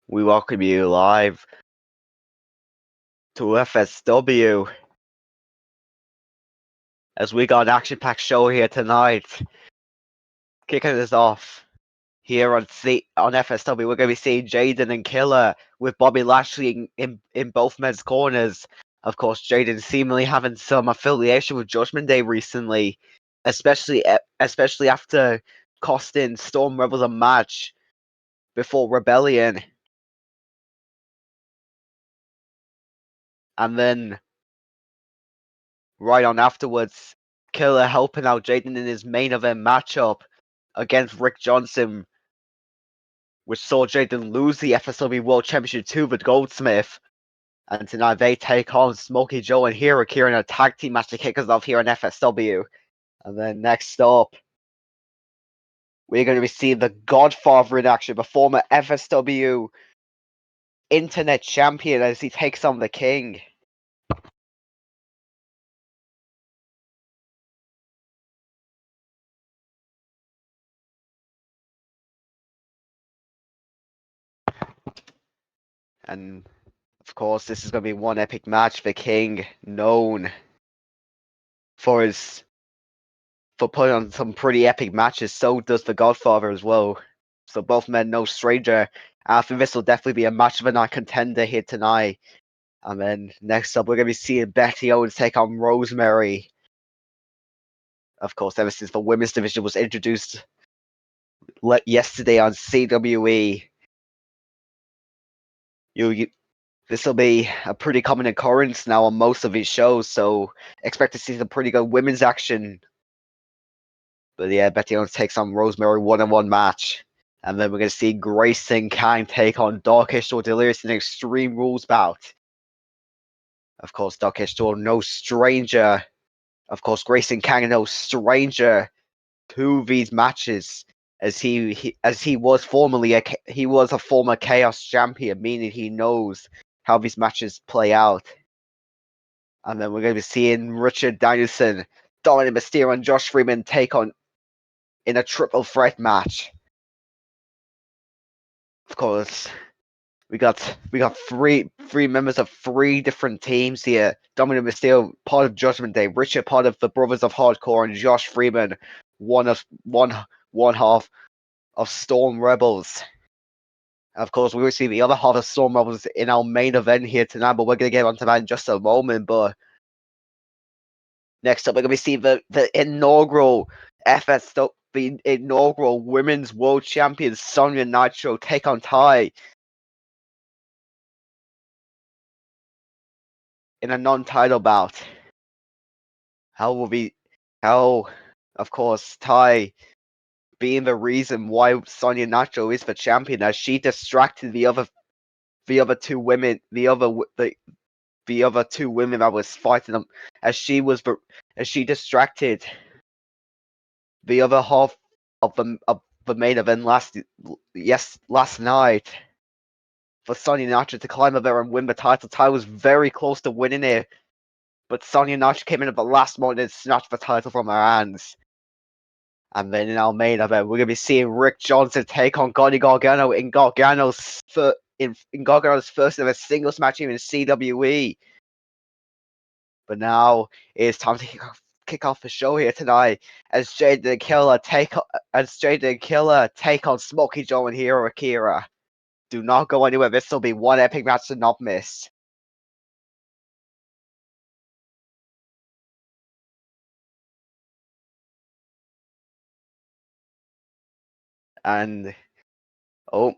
We welcome you live to FSW as we got an action-packed show here tonight. Kicking us off here on FSW, we're going to be seeing Jayden and Killer with Bobby Lashley in both men's corners. Of course, Jayden seemingly having some affiliation with Judgment Day recently, especially after costing Storm Rebels a match before Rebellion. And then right on afterwards, Killer helping out Jayden in his main event matchup against Rick Johnson, which saw Jayden lose the FSW World Championship to the Goldsmith. And tonight they take on Smokie, Joe, and Hiro in a tag team match to kick us off here in FSW. And then next up, we're going to receive the Godfather in action, the former FSW Internet Champion, as he takes on the King. And of course, this is going to be one epic match. The King, known for putting on some pretty epic matches, so does the Godfather as well. So both men no stranger. I think this will definitely be a match of the night contender here tonight. And then next up, we're going to be seeing Becky Owens take on Rosemary. Of course, ever since the women's division was introduced yesterday on CWE, this will be a pretty common occurrence now on most of these shows. So expect to see some pretty good women's action. But yeah, Becky Owens takes on Rosemary one-on-one match. And then we're going to see Grayson Kang take on Darkish or Delirious in an Extreme Rules bout. Of course, Darkish Door no stranger. Of course, Grayson Kang no stranger to these matches, as he was formerly he was a former Chaos champion, meaning he knows how these matches play out. And then we're going to be seeing Richard Danielson, Dominik, Mysterio, and Josh Freeman take on in a triple threat match. Of course, we got three members of three different teams here. Dominik Mysterio, part of Judgment Day, Richard, part of the Brothers of Hardcore, and Josh Freeman, one half of Storm Rebels. Of course, we will see the other half of Storm Rebels in our main event here tonight, but we're going to get onto that in just a moment. But next up, we're going to see the inaugural the inaugural Women's World Champion Sonia Nitro take on Tai in a non-title bout. Of course, Tai being the reason why Sonia Nitro is the champion, as she distracted the other two women, the other two women that was fighting them, as she distracted the other half of the main event last night for Sonia Nitro to climb up there and win the title. Tai was very close to winning it, but Sonia Nitro came in at the last moment and snatched the title from her hands. And then in our main event, we're going to be seeing Rick Johnson take on Gargano in Gargano's first ever singles match in CWE. But now it's time to kick off the show here tonight as Jayden and Killer take on Smokie, Joe, and Hiro Akira. Do not go anywhere. This will be one epic match to not miss. And and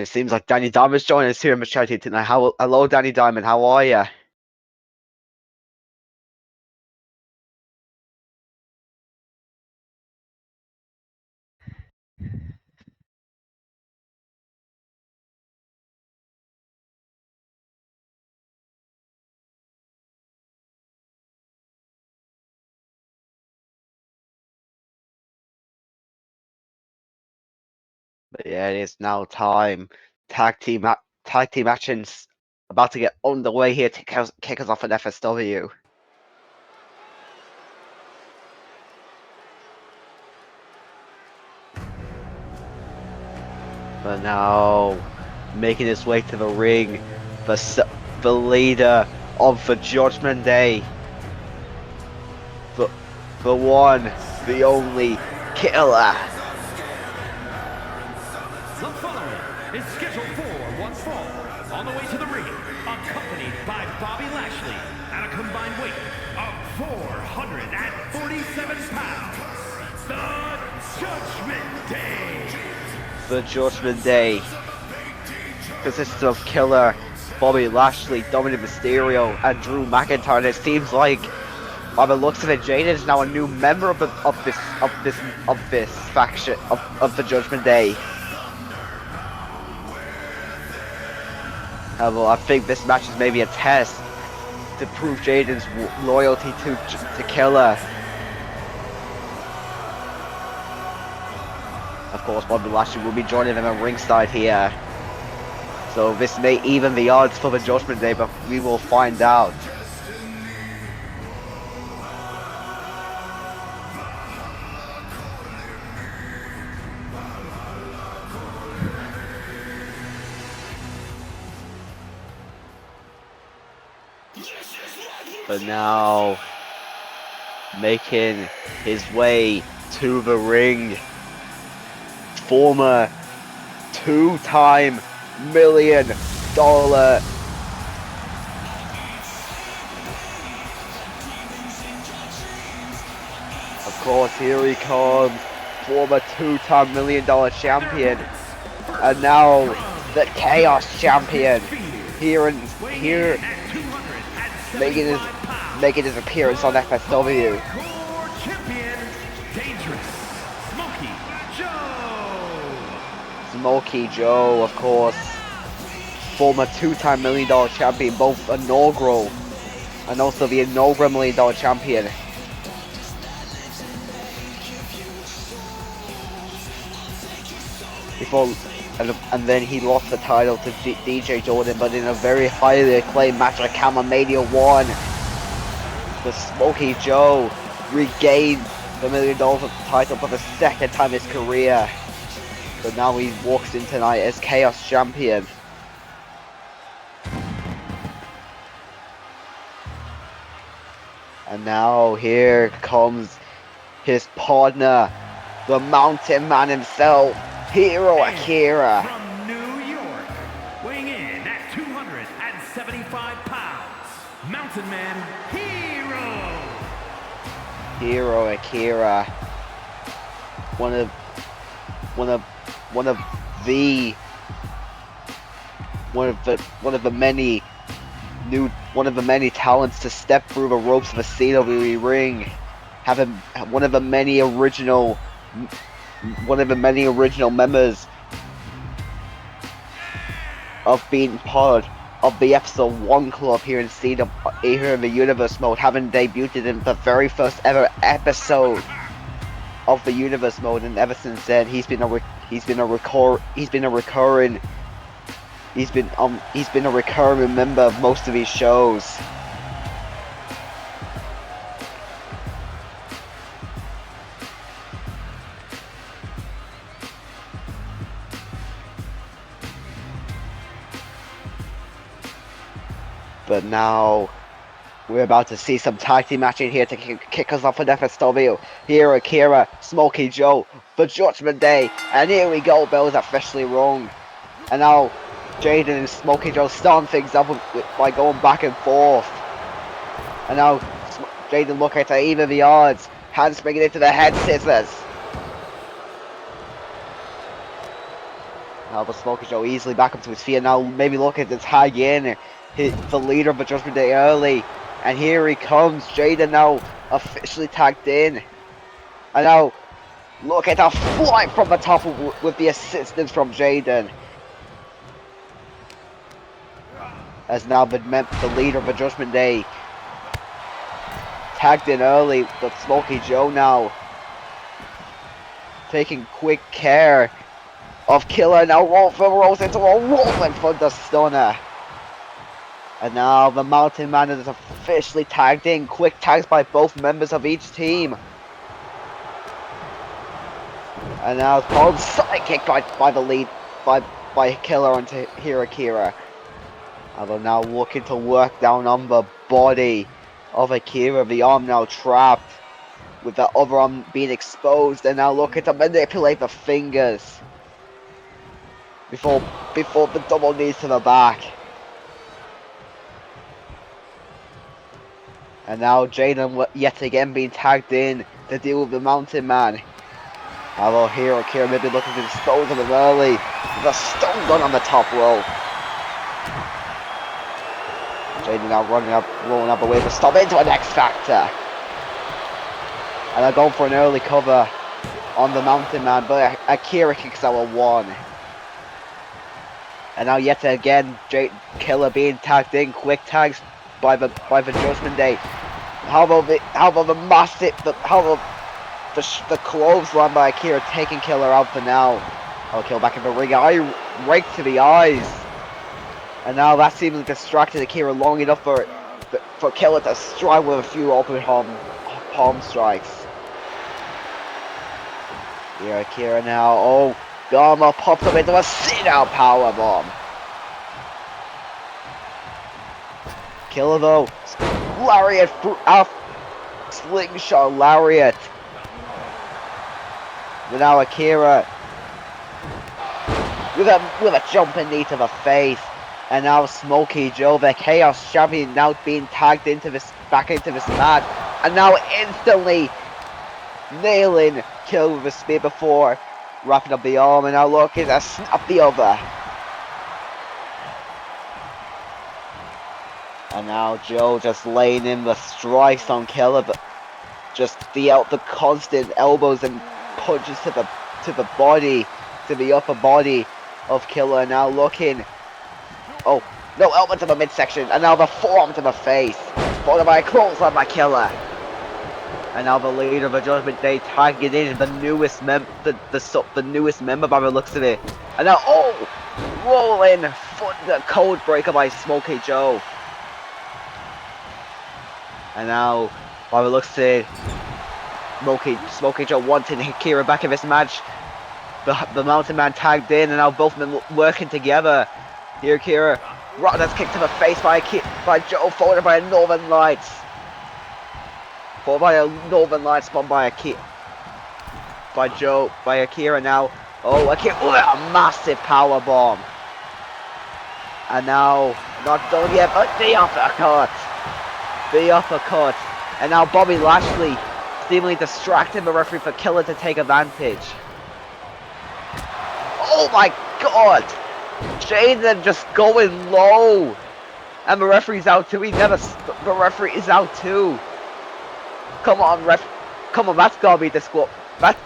it seems like Danny Diamond's joining us here in the chat here tonight. Hello, Danny Diamond. How are you? But yeah, it is now time. Tag team actions about to get underway here to kick us off at FSW. But now, making his way to the ring, the leader of the Judgment Day. The one, the only killer. The following is scheduled for one fall. On the way to the ring, accompanied by Bobby Lashley at a combined weight of 447 pounds. The Judgment Day. The Judgment Day consists of Killer, Bobby Lashley, Dominik Mysterio, and Drew McIntyre. And it seems like, by the looks of it, Jayden is now a new member of this faction of the Judgment Day. Well, I think this match is maybe a test to prove Jayden's loyalty to Killer. Of course, Bobby Lashley will be joining them at ringside here. So this may even the odds for the Judgment Day, but we will find out. But now, making his way to the ring, former two-time $1 million. Of course, here he comes, former two-time $1 million champion, and now the Chaos champion. Here making his appearance on FSW. Smokie Joe, of course, former two-time $1 million champion, both inaugural and also the inaugural $1 million champion. And then he lost the title to DJ Jordan, but in a very highly acclaimed match at Mania 1, the Smokie Joe regained the $1 million title for the second time in his career. But now he walks in tonight as Chaos champion. And now here comes his partner, the Mountain Man himself, Hiro Akira. From New York, weighing in at 275 pounds, Mountain Man Hiro Akira, one of the many talents to step through the ropes of a CWE ring, having one of the many original members of being part of the episode 1 club here in the Universe mode, having debuted in the very first ever episode of the Universe mode, and ever since then he's been a recurring member of most of these shows. But now we're about to see some tag team matching here to kick us off with FSW. Here Akira, Smokie Joe, the Judgment Day, and here we go, bell is officially rung. And now Jayden and Smokie Joe starting things up by going back and forth. And now Jayden looking to even the odds, hands bringing into the head scissors. Now the Smokie Joe easily back up to his feet, and now maybe looking to tag in the leader of the Judgment Day early. And here he comes, Jayden now officially tagged in. And now look at the flight from the top with the assistance from Jayden. As now the leader of the Judgment Day tagged in early, but Smokie Joe now taking quick care of Killer. Now rolls into a rolling thunder stunner. And now the Mountain Man is officially tagged in. Quick tags by both members of each team. And now it's called side kick by the lead by Killer onto Akira. And they're now looking to work down on the body of Akira. The arm now trapped, with the other arm being exposed, and now looking to manipulate the fingers before the double knees to the back. And now Jayden yet again being tagged in to deal with the Mountain Man. Although here Akira maybe looking to dispose of him early with a stone gun on the top rope. Jayden now rolling up away to stop into an X Factor. And they're going for an early cover on the Mountain Man, but Akira kicks out a 1. And now yet again, Killer being tagged in, quick tags by the Judgment Day. How about the clothesline by Akira taking Killer out for now. Killer back in the ring, eye rake to the eyes. And now that seemingly distracted Akira long enough for Killer to strike with a few open palm strikes. Here Akira now, oh, Gama pops up into a sit-out powerbomb. Killer though, lariat, slingshot lariat. But now Akira with a jumping knee to the face. And now Smokie Joe, the Chaos Champion, now being tagged back into this match. And now instantly nailing Killer with a spear before wrapping up the arm. And now look, it's a snap the other. And now Joe just laying in the strikes on Killer, but just the constant elbows and punches to the body, to the upper body of Killer. Now looking, oh no, elbow to the midsection, and now the forearm to the face, followed by a clothesline by Killer. And now the leader of the Judgment Day tagging in the newest member by the looks of it. And now, oh, rolling the code breaker by Smokie Joe. And now, by the looks of it, Smokie Joe wanting Akira back in this match. The Mountain Man tagged in, and now both men working together. Here Akira, that's kick to the face by Joe, followed by a Northern Lights. Followed by a Northern Lights spun by Akira. By Akira now. Oh, Akira, a massive power bomb. And now, not done yet, but the uppercut. And now Bobby Lashley seemingly distracting the referee for Killer to take advantage. Oh my god! Jayden just going low. And the referee's out too. The referee is out too. Come on, come on, that's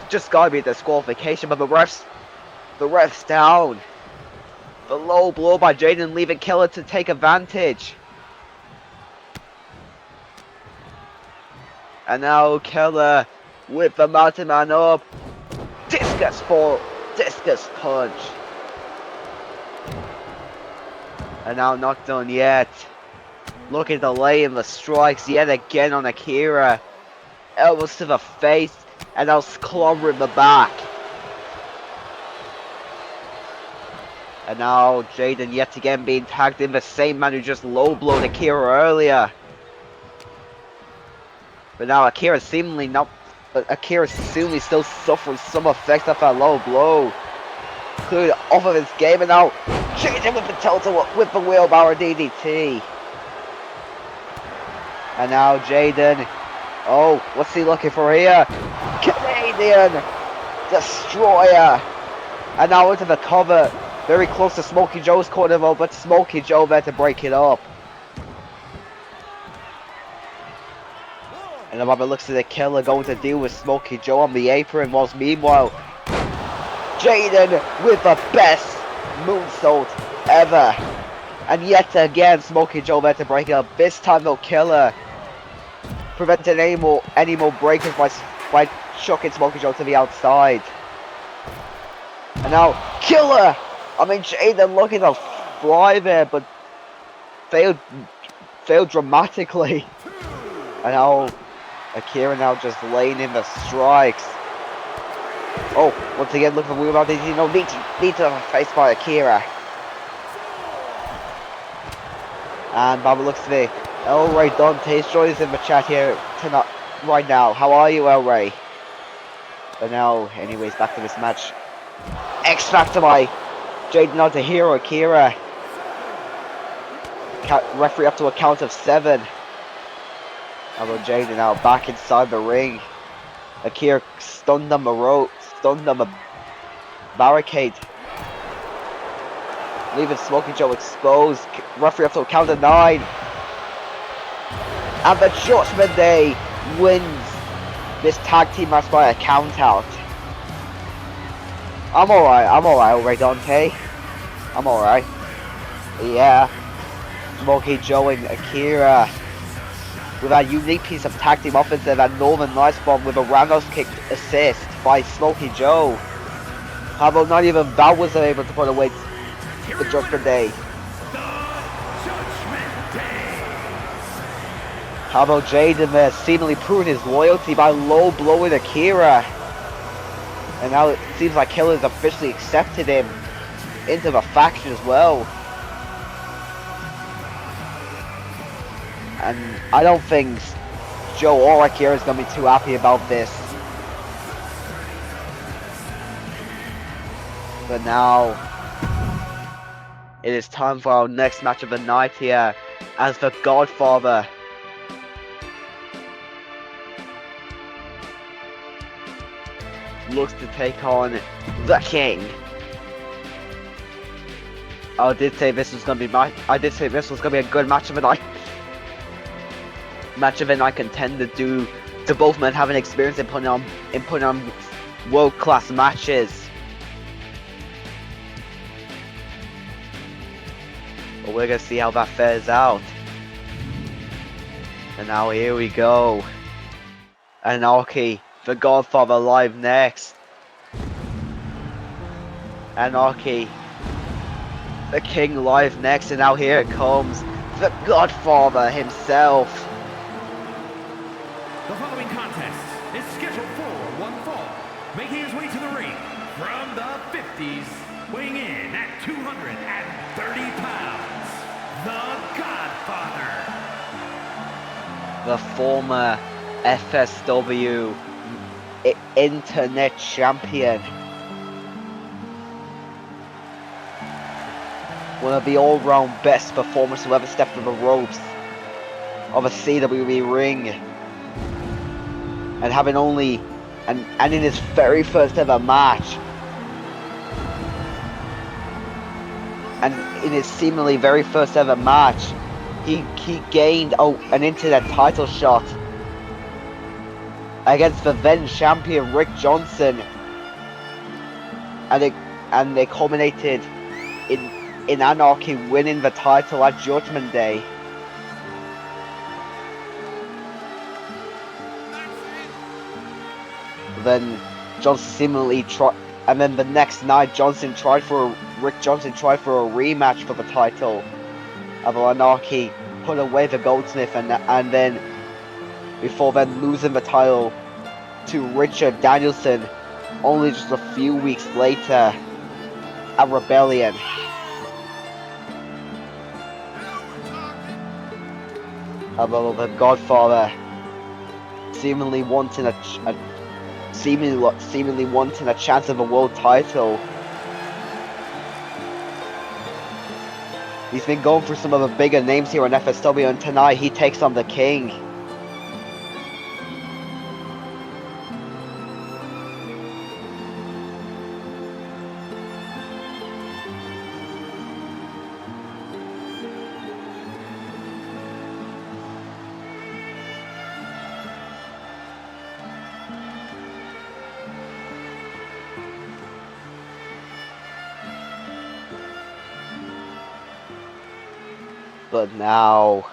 just gotta be a disqualification, but the ref's down. The low blow by Jayden leaving Killer to take advantage. And now Killer with the Mountain Man up. Discus punch. And now not done yet. Look at the lay in the strikes yet again on Akira. Elbows to the face, and now clobbering the back. And now Jayden yet again being tagged in, the same man who just low blowed Akira earlier. But now Akira seemingly still suffering some effects of that low blow. Including off of his game, and now Jayden with the wheelbarrow DDT. And now Jayden, oh, what's he looking for here? Canadian Destroyer. And now into the cover, very close to Smokie Joe's corner though, but Smokie Joe there to break it up. And the looks at the Killer going to deal with Smokie Joe on the apron, whilst meanwhile Jayden with the best moonsault ever. And yet again Smokie Joe there to break it up. This time though Killer preventing any more breakers by chucking Smokie Joe to the outside. And now Killer, Jayden looking to fly there, but failed dramatically. And now Akira now just laying in the strikes. Oh, Once again, look for the move out. Need to face by Akira. And Baba looks to me. El Ray Dante's joining us in the chat here tonight, right now. How are you, El Ray? But now, anyways, back to this match. X Factor by Jayden on to Hiro. Akira. Referee up to a count of 7. Although Jayden now back inside the ring. Akira stunned on the rope, stunned on the barricade. Leaving Smokie Joe exposed. Referee up to a count of 9. And the Judgement Day wins this tag team match by a count out. I'm alright, Dante. I'm alright. Yeah. Smokie Joe and Akira with a unique piece of tag team offense and a Northern Nice Bomb with a roundhouse kick assist by Smokie Joe. How about not even that was able to put away the Judgement Day? How about Jayden there seemingly proving his loyalty by low blowing Akira? And now it seems like Killer's officially accepted him into the faction as well. And I don't think Joe or Akira is going to be too happy about this. But now, it is time for our next match of the night here, as the Godfather looks to take on the King. I did say this was going to be a good match of the night. Match of the night contender due to both men having experience in putting on world-class matches. But we're gonna see how that fares out. And now here we go. Anarchy, the Godfather live next. Anarchy, the King live next, and now here it comes, the Godfather himself. The following contest is scheduled for one fall, making his way to the ring from the 50s, weighing in at 230 pounds, the Godfather. The former FSW Internet Champion. One of the all-round best performers who ever stepped on the ropes of a CWE ring. And having only, and in his very first ever match, and in his seemingly very first ever match, he gained an internet title shot against the then champion Rick Johnson, and they culminated in Anarchy winning the title at Judgement Day. Then Johnson seemingly tried, and then the next night Rick Johnson tried for a rematch for the title. Although Anarchy put away the Goldsmith and then before then losing the title to Richard Danielson only just a few weeks later at Rebellion. Although the Godfather seemingly wanting a chance of a world title. He's been going for some of the bigger names here on FSW, and tonight he takes on the King. But now,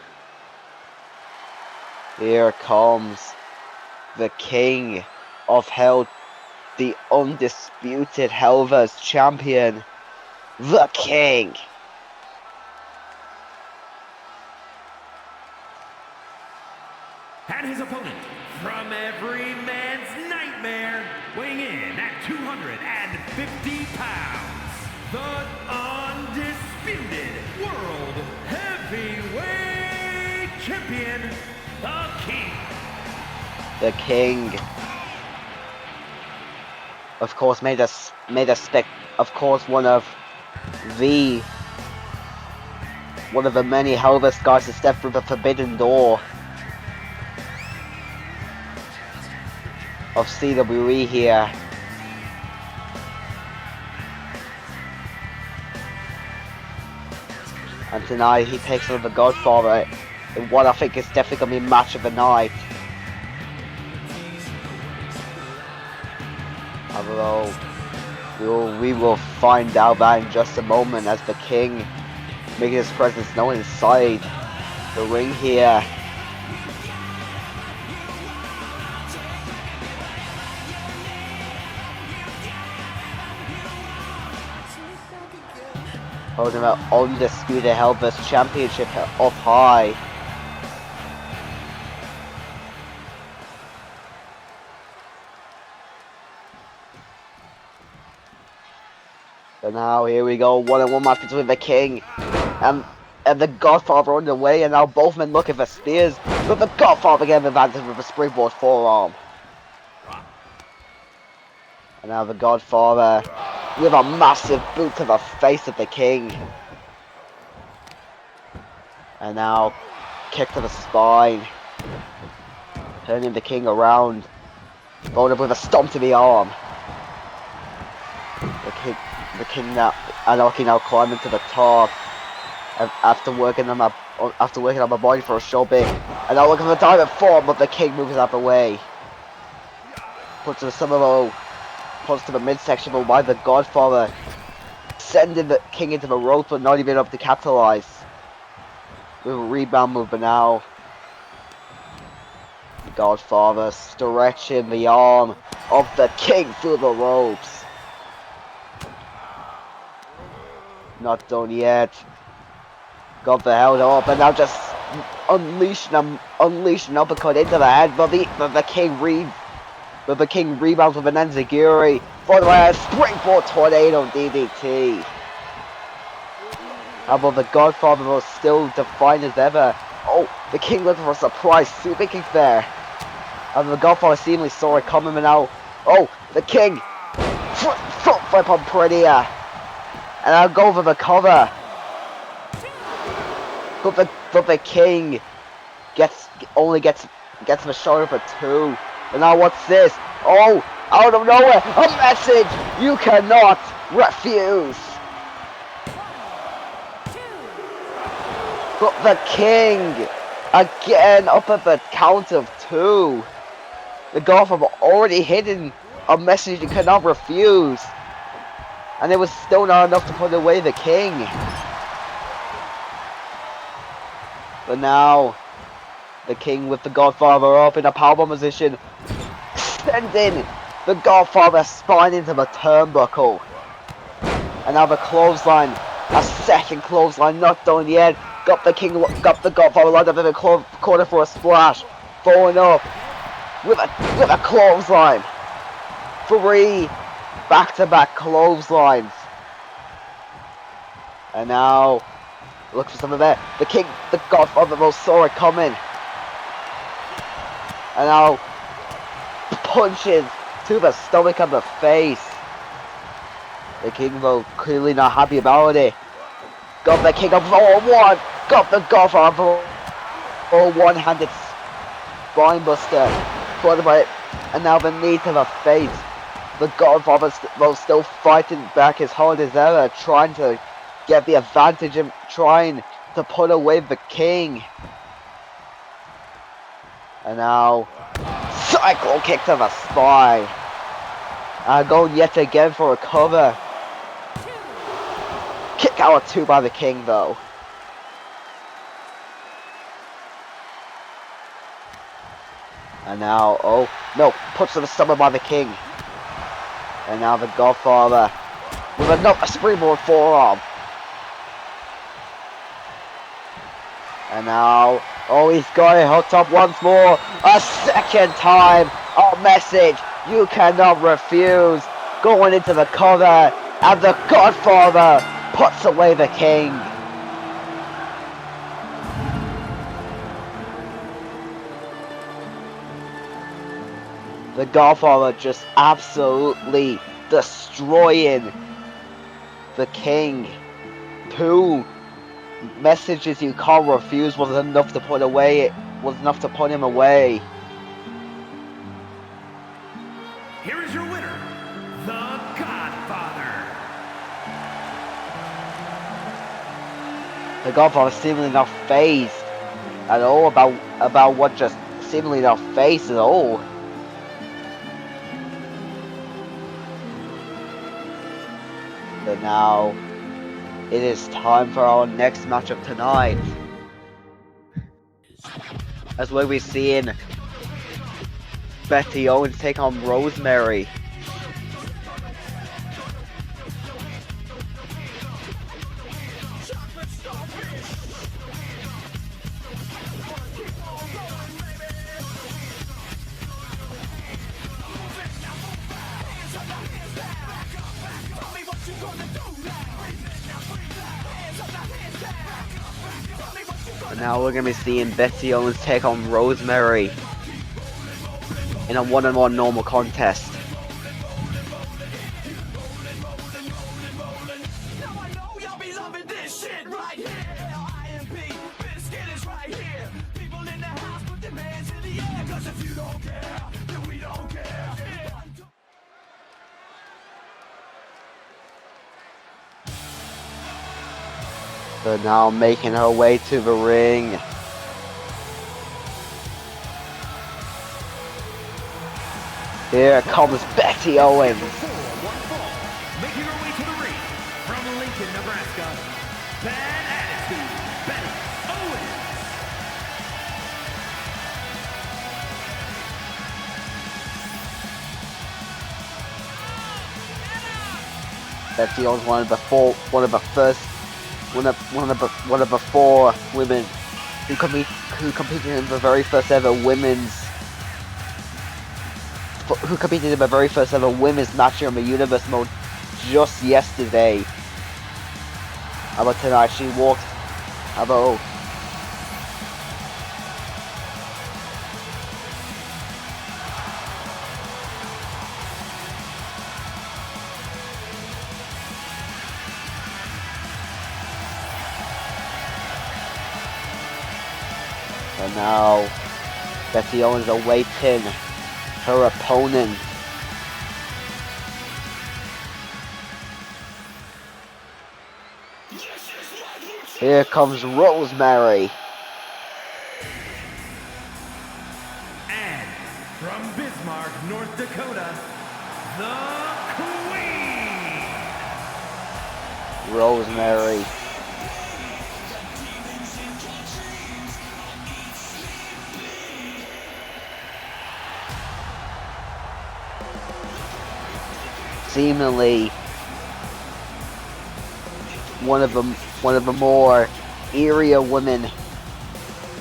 here comes the King of Hell, the undisputed Hellverse champion, the King. And his opponent, from every man's nightmare, weighing in at 250 pounds, the undisputed World Heavyweight Champion, the King. The King. Of course, of course, one of the many hell-of-a guys to step through the forbidden door of CWE here. And tonight he takes on the Godfather in what I think is definitely going to be a match of the night. Although we will find out that in just a moment as the King making his presence known inside the ring here. Holding an undisputed Hellverse Championship up high. So now here we go, 1-on-1 match between the King and the Godfather on the way, and now both men looking for spears, but the Godfather getting the advantage with a springboard forearm. And now the Godfather with a massive boot to the face of the King. And now kick to the spine, turning the King around, followed up with a stomp to the arm. The King now, Anarchy now climbing to the top after working on my body for a short bit, and now looking for the diamond form, but the King moves out of the way. Puts the Summo, puts to the midsection, but by the Godfather sending the King into the ropes, but not even able to capitalize with a rebound move. But now the Godfather stretching the arm of the King through the ropes. Not done yet. Got the held up, and now just unleashing an uppercut into the head, but the King rebounds with an enziguri, followed by a springboard tornado DDT. However, the Godfather was still defined as ever. Oh, the King looking for a surprise super kick there. And the Godfather seemingly saw it coming, and now, oh, the King foot flip on Prettier. And I'll go for the cover. But the King only gets the shoulder for 2. And now what's this? Oh, out of nowhere, a message you cannot refuse. But the King again up at the count of 2. The Godfather already hidden a message you cannot refuse. And it was still not enough to put away the King. But now, the King with the Godfather up in a powerbomb position, sending the Godfather spine into the turnbuckle. And now the clothesline, a second clothesline, not done yet. Got the Godfather lined up in the corner for a splash, following up with a clothesline. 3 back-to-back clotheslines. And now, look for something there. The King, the Godfather saw it coming. And now, punches to the stomach and the face. The King, though, clearly not happy about it. Got the King up for 1. Got the Godfather for one-handed spine buster. Followed by it. And now the knee to the face. The Godfather was still fighting back as hard as ever, trying to get the advantage and trying to put away the King. And now, cycle kick to the spine. Going yet again for a cover. Kick out of 2 by the King though. And now, oh no, puts to the stomach by the King. And now the Godfather with a springboard forearm. And now Oh, he's got it hooked up once more. A second time. Oh, message. You cannot refuse. Going into the cover. And the Godfather puts away the King. The Godfather just absolutely destroying the King. 2 messages you can't refuse was enough to put away. Was enough to put him away. Here is your winner, the Godfather. The Godfather seemingly not phased at all about what just seemingly not phased at all. But now it is time for our next match of tonight. As we'll be seeing Betty Owens take on Rosemary. And now we're going to be seeing Betty Owens take on Rosemary in a one-on-one normal contest. But now making her way to the ring. Here comes Betty Owens. Making her way to the ring from Lincoln, Nebraska, Bad Attitude, Betty Owens. Betty Owens one of the 4 women who competed in the very first ever women's match here in the Universe mode just yesterday. How about tonight? She walked. How about? And now Betty Owens awaiting her opponent. Here comes Rosemary. And from Bismarck, North Dakota, the Queen. Rosemary. Seemingly one of the more area women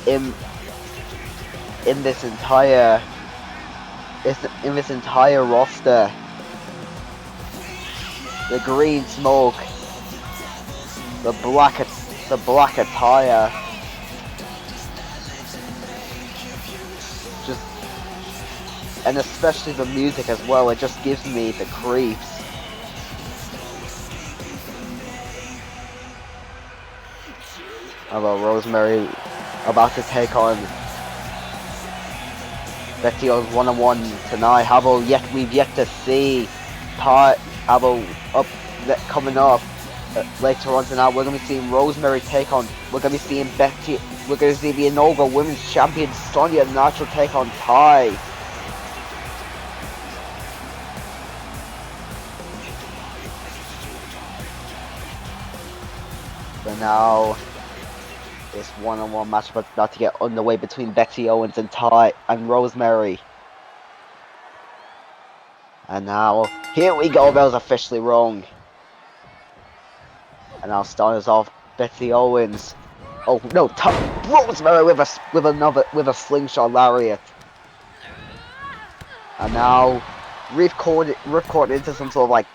in this entire roster. The green smoke, the black attire, just, and especially the music as well. It just gives me the creeps. How about Rosemary about to take on Betty Owens one-on-one tonight? How about we've yet to see coming up later on tonight? We're gonna be seeing Rosemary take on. We're gonna be seeing Betty. We're gonna see the inaugural Women's Champion Sonia Nitro take on Ty. But now this one-on-one match about to get underway between Betty Owens and Ty and Rosemary. And now, here we go, that was officially wrong. And now starting us off, Betty Owens Oh no! Rosemary with a slingshot lariat, and now ripcord into some sort of like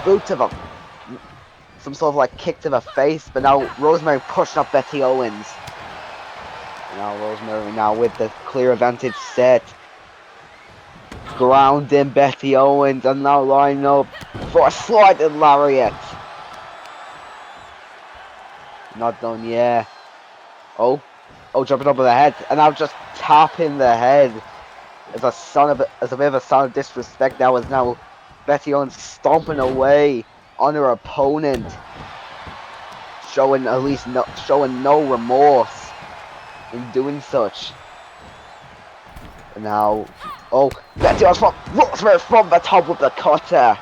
boot to the, some sort of like kick to the face. But now Rosemary pushing up Betty Owens. And now Rosemary now with the clear advantage set, grounding Betty Owens, and now lining up for a sliding lariat. Not done yet. Oh, jumping over the head, and now just tapping the head as a bit of a sign of disrespect. Now as now Betty Owens stomping away on her opponent, showing no remorse in doing such. And now, Betty Owens from Rosemary from the top with the cutter.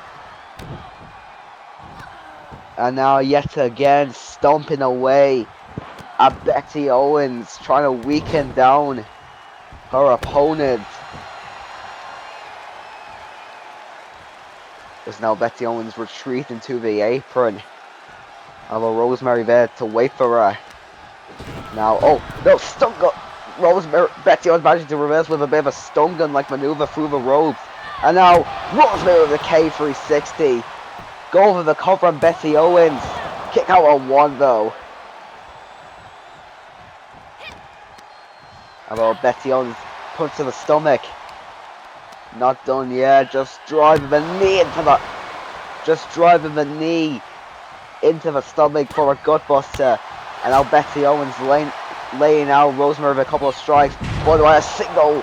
And now yet again stomping away at Betty Owens, trying to weaken down her opponent. There's now Betty Owens retreating to the apron. Although Rosemary there to wait for her. Now, no, stun gun. Betty Owens managing to reverse with a bit of a stun gun like maneuver through the ropes. And now Rosemary with a K360. Go over the cover on Betty Owens. Kick out on one though. Although Betty Owens punch to the stomach. Not done yet. Just driving the knee into the stomach for a gutbuster. And now Betty Owens laying out Rosemary with a couple of strikes. By the way, a single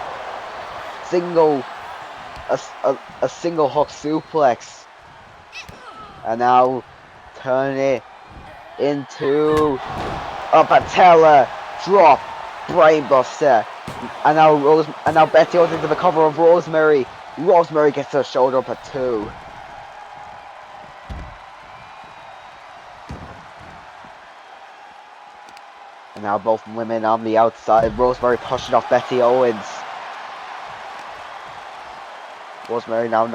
hook suplex. And now turn it into a patella drop brainbuster. And now Betty Owens into the cover of Rosemary. Rosemary gets her shoulder up at 2. And now both women on the outside. Rosemary pushing off Betty Owens. Rosemary now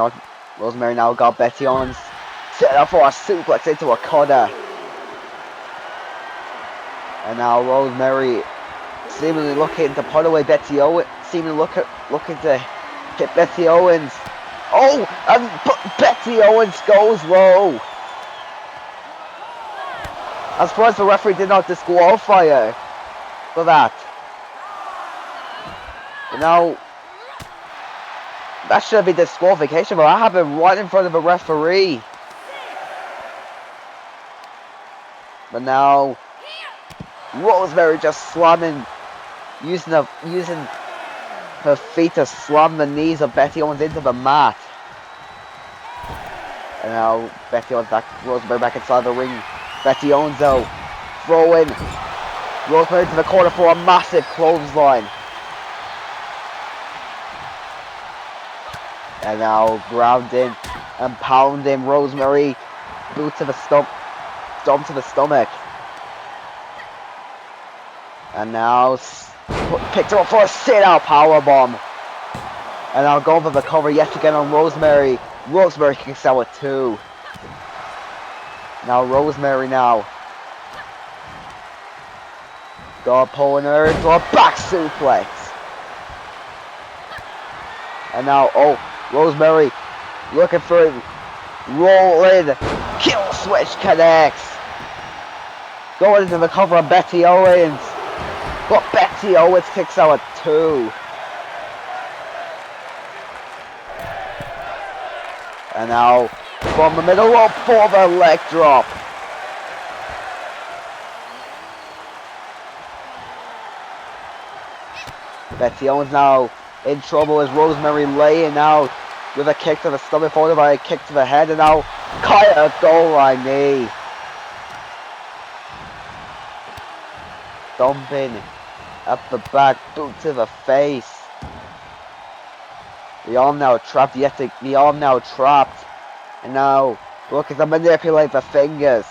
got Betty Owens set up for a suplex into a cutter. And now Rosemary seemingly looking to put away Betty Owens. Looking to hit Betty Owens. Oh, and Betty Owens goes low. I'm surprised the referee did not disqualify her for that. But now, that should be disqualification, but that happened right in front of the referee. But now, Rosemary just slamming, using her feet to slam the knees of Betty Owens into the mat. And now Rosemary back inside the ring. Betty Owens though, throwing Rosemary to the corner for a massive clothesline. And now grounding and pounding Rosemary, boot to the stomp to the stomach. And now picked her up for a sit-out powerbomb. And now going for the cover yet again on Rosemary. Rosemary kicks out at 2. Now Rosemary now. God pulling her into a back suplex. And now, Rosemary looking for it. Rolling. Kill switch connects. Going into the cover of Betty Owens. But Betty Owens kicks out at 2. And now from the middle rope for the leg drop. Betty Owens now in trouble as Rosemary laying out with a kick to the stomach, followed by a kick to the head, and now Kaya goal line knee. Dumping at the back, boot to the face. The arm now trapped, the arm now trapped. And now looking to manipulate the fingers.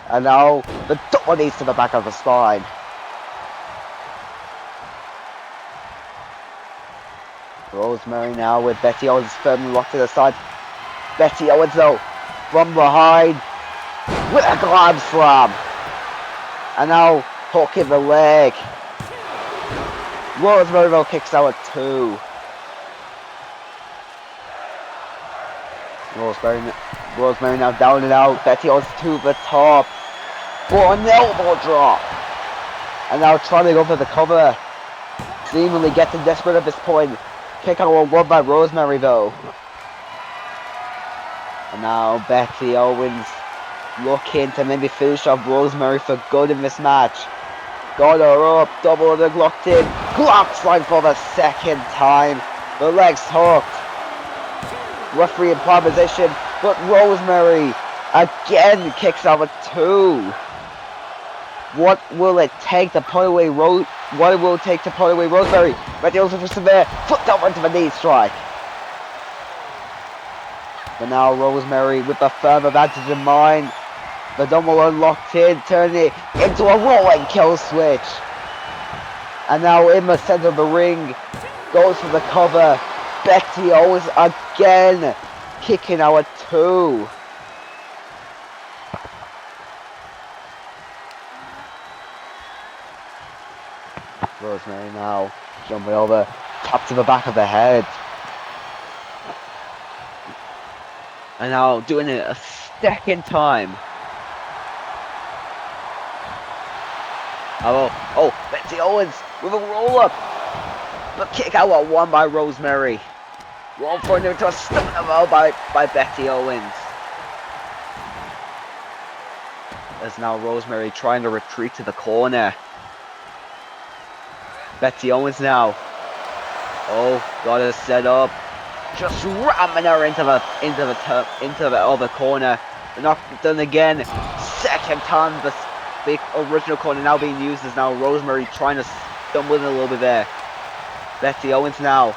And now the double knees to the back of the spine. Rosemary now with Betty Owens firmly locked to the side. Betty Owens though from behind with a glove slam. And now hook in the leg. Rosemary kicks out at 2. Rosemary now down and out. Betty Owens to the top. For an elbow drop. And now trying to go for the cover. Seemingly getting desperate at this point. Kick out one by Rosemary though. And now Betty Owens looking to maybe finish off Rosemary for good in this match. Got her up, double leg locked in, clothesline for the second time. The legs hooked. Referee in prime position, but Rosemary again kicks out at 2. What will it take to put away Rosemary? Betty Owens with severe foot over into the knee strike. But now Rosemary with the firm advantage in mind. The double unlocked in, turning it into a rolling kill switch. And now in the center of the ring, goes for the cover. Betty Owens again kicking out at 2. Rosemary now jumping over, top to the back of the head. And now doing it a second time. Oh, Betty Owens with a roll up. But kick out at 1 by Rosemary. Roll for into a stunner roll by Betty Owens. There's now Rosemary trying to retreat to the corner. Betty Owens now. Oh, got her set up. Just ramming her into the other corner. But not done again. Second time the original corner now being used is now Rosemary trying to stumble in a little bit there. Betty Owens now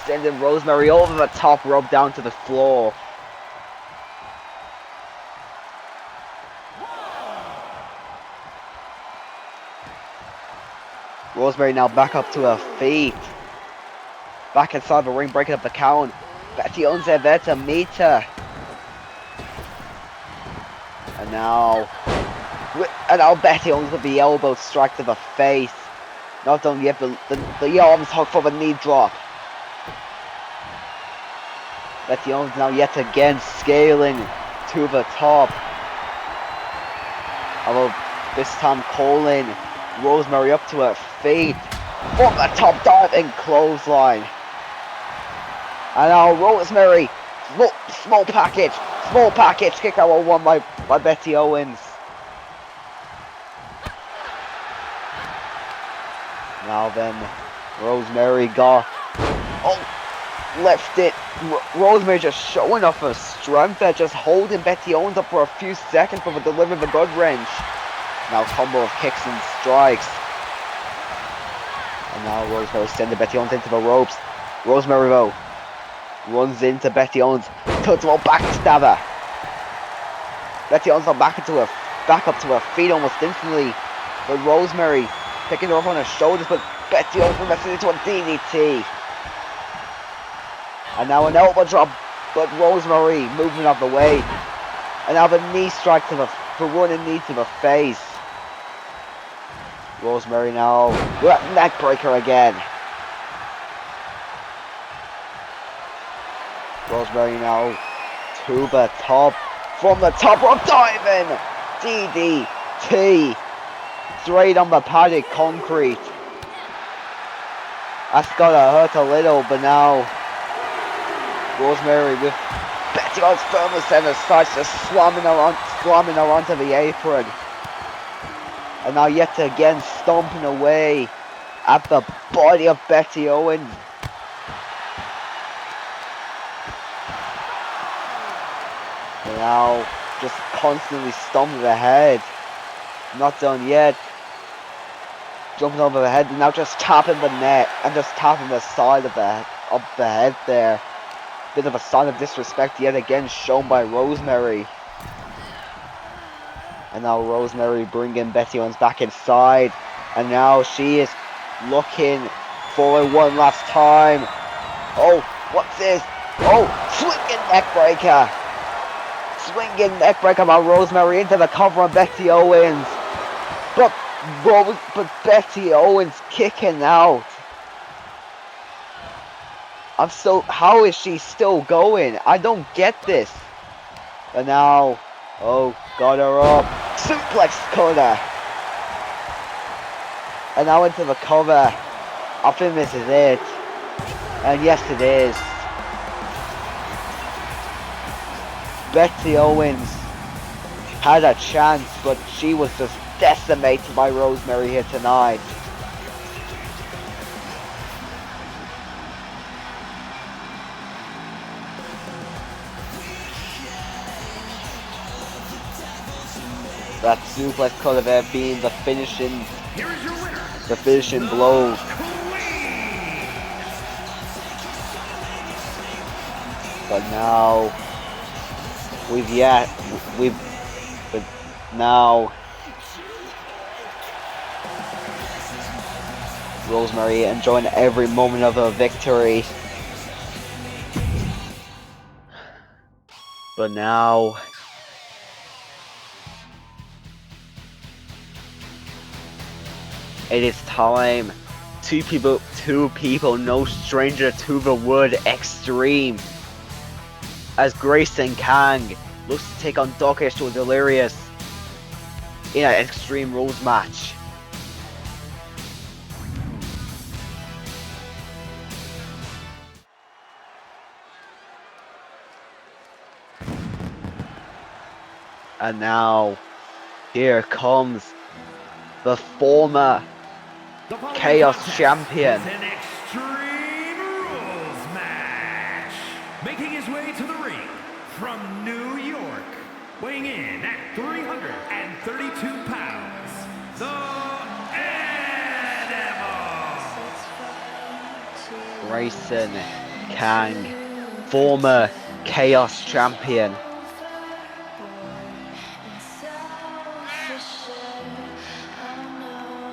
sending Rosemary over the top rope down to the floor. Rosemary now back up to her feet. Back inside the ring, breaking up the count. Betty Owens there to meet her. And now Betty Owens with the elbow strike to the face. Not done yet, the arms hook for the knee drop. Betty Owens now yet again scaling to the top. Although this time calling Rosemary up to her feet. From the top diving clothesline. And now Rosemary, small package, kick out 1 by Betty Owens. Now then, Rosemary got, left it. Rosemary just showing off her strength there, just holding Betty Owens up for a few seconds before delivering the good wrench. Now combo of kicks and strikes. And now Rosemary sending Betty Owens into the ropes. Rosemary though runs into Betty Owens, total backstabber. Betty Owens back up to her feet almost instantly. But Rosemary picking her up on her shoulders, but Betty Owens progresses into a DDT. And now an elbow drop, but Rosemary moving out of the way. And now the knee strike to the running knee to the face. Rosemary now neck breaker again. Rosemary now to the top, from the top rope diving DDT straight on the padded concrete. That's gotta hurt a little, but now Rosemary with Betty Owens firmly center sides, just slamming her onto the apron. And now yet again stomping away at the body of Betty Owens. And now just constantly stomping the head. Not done yet. Jumping over the head and now just tapping the neck and just tapping the side of the head there. Bit of a sign of disrespect yet again shown by Rosemary. And now Rosemary bringing Betty Owens back inside. And now she is looking for it one last time. Oh, what's this? Oh, swinging neck breaker. Swinging neck breaker by Rosemary into the cover on Betty Owens. But Betty Owens kicking out. How is she still going? I don't get this. And now, oh, got her up. Suplex cutter. And now into the cover. I think this is it. And yes, it is. Betty Owens had a chance, but she was just decimated by Rosemary here tonight. That suplex could have been the finishing blow. But now now Rosemary enjoying every moment of her victory. But now it is time. Two people, no stranger to the word extreme. As Grayson Kang looks to take on Dominik Delirious in an Extreme Rules match. And now, here comes the former Chaos Champion. An Extreme Rules match. Making his way to the ring from New York, weighing in at 332 pounds, the Animal. Grayson Kang, former Chaos Champion.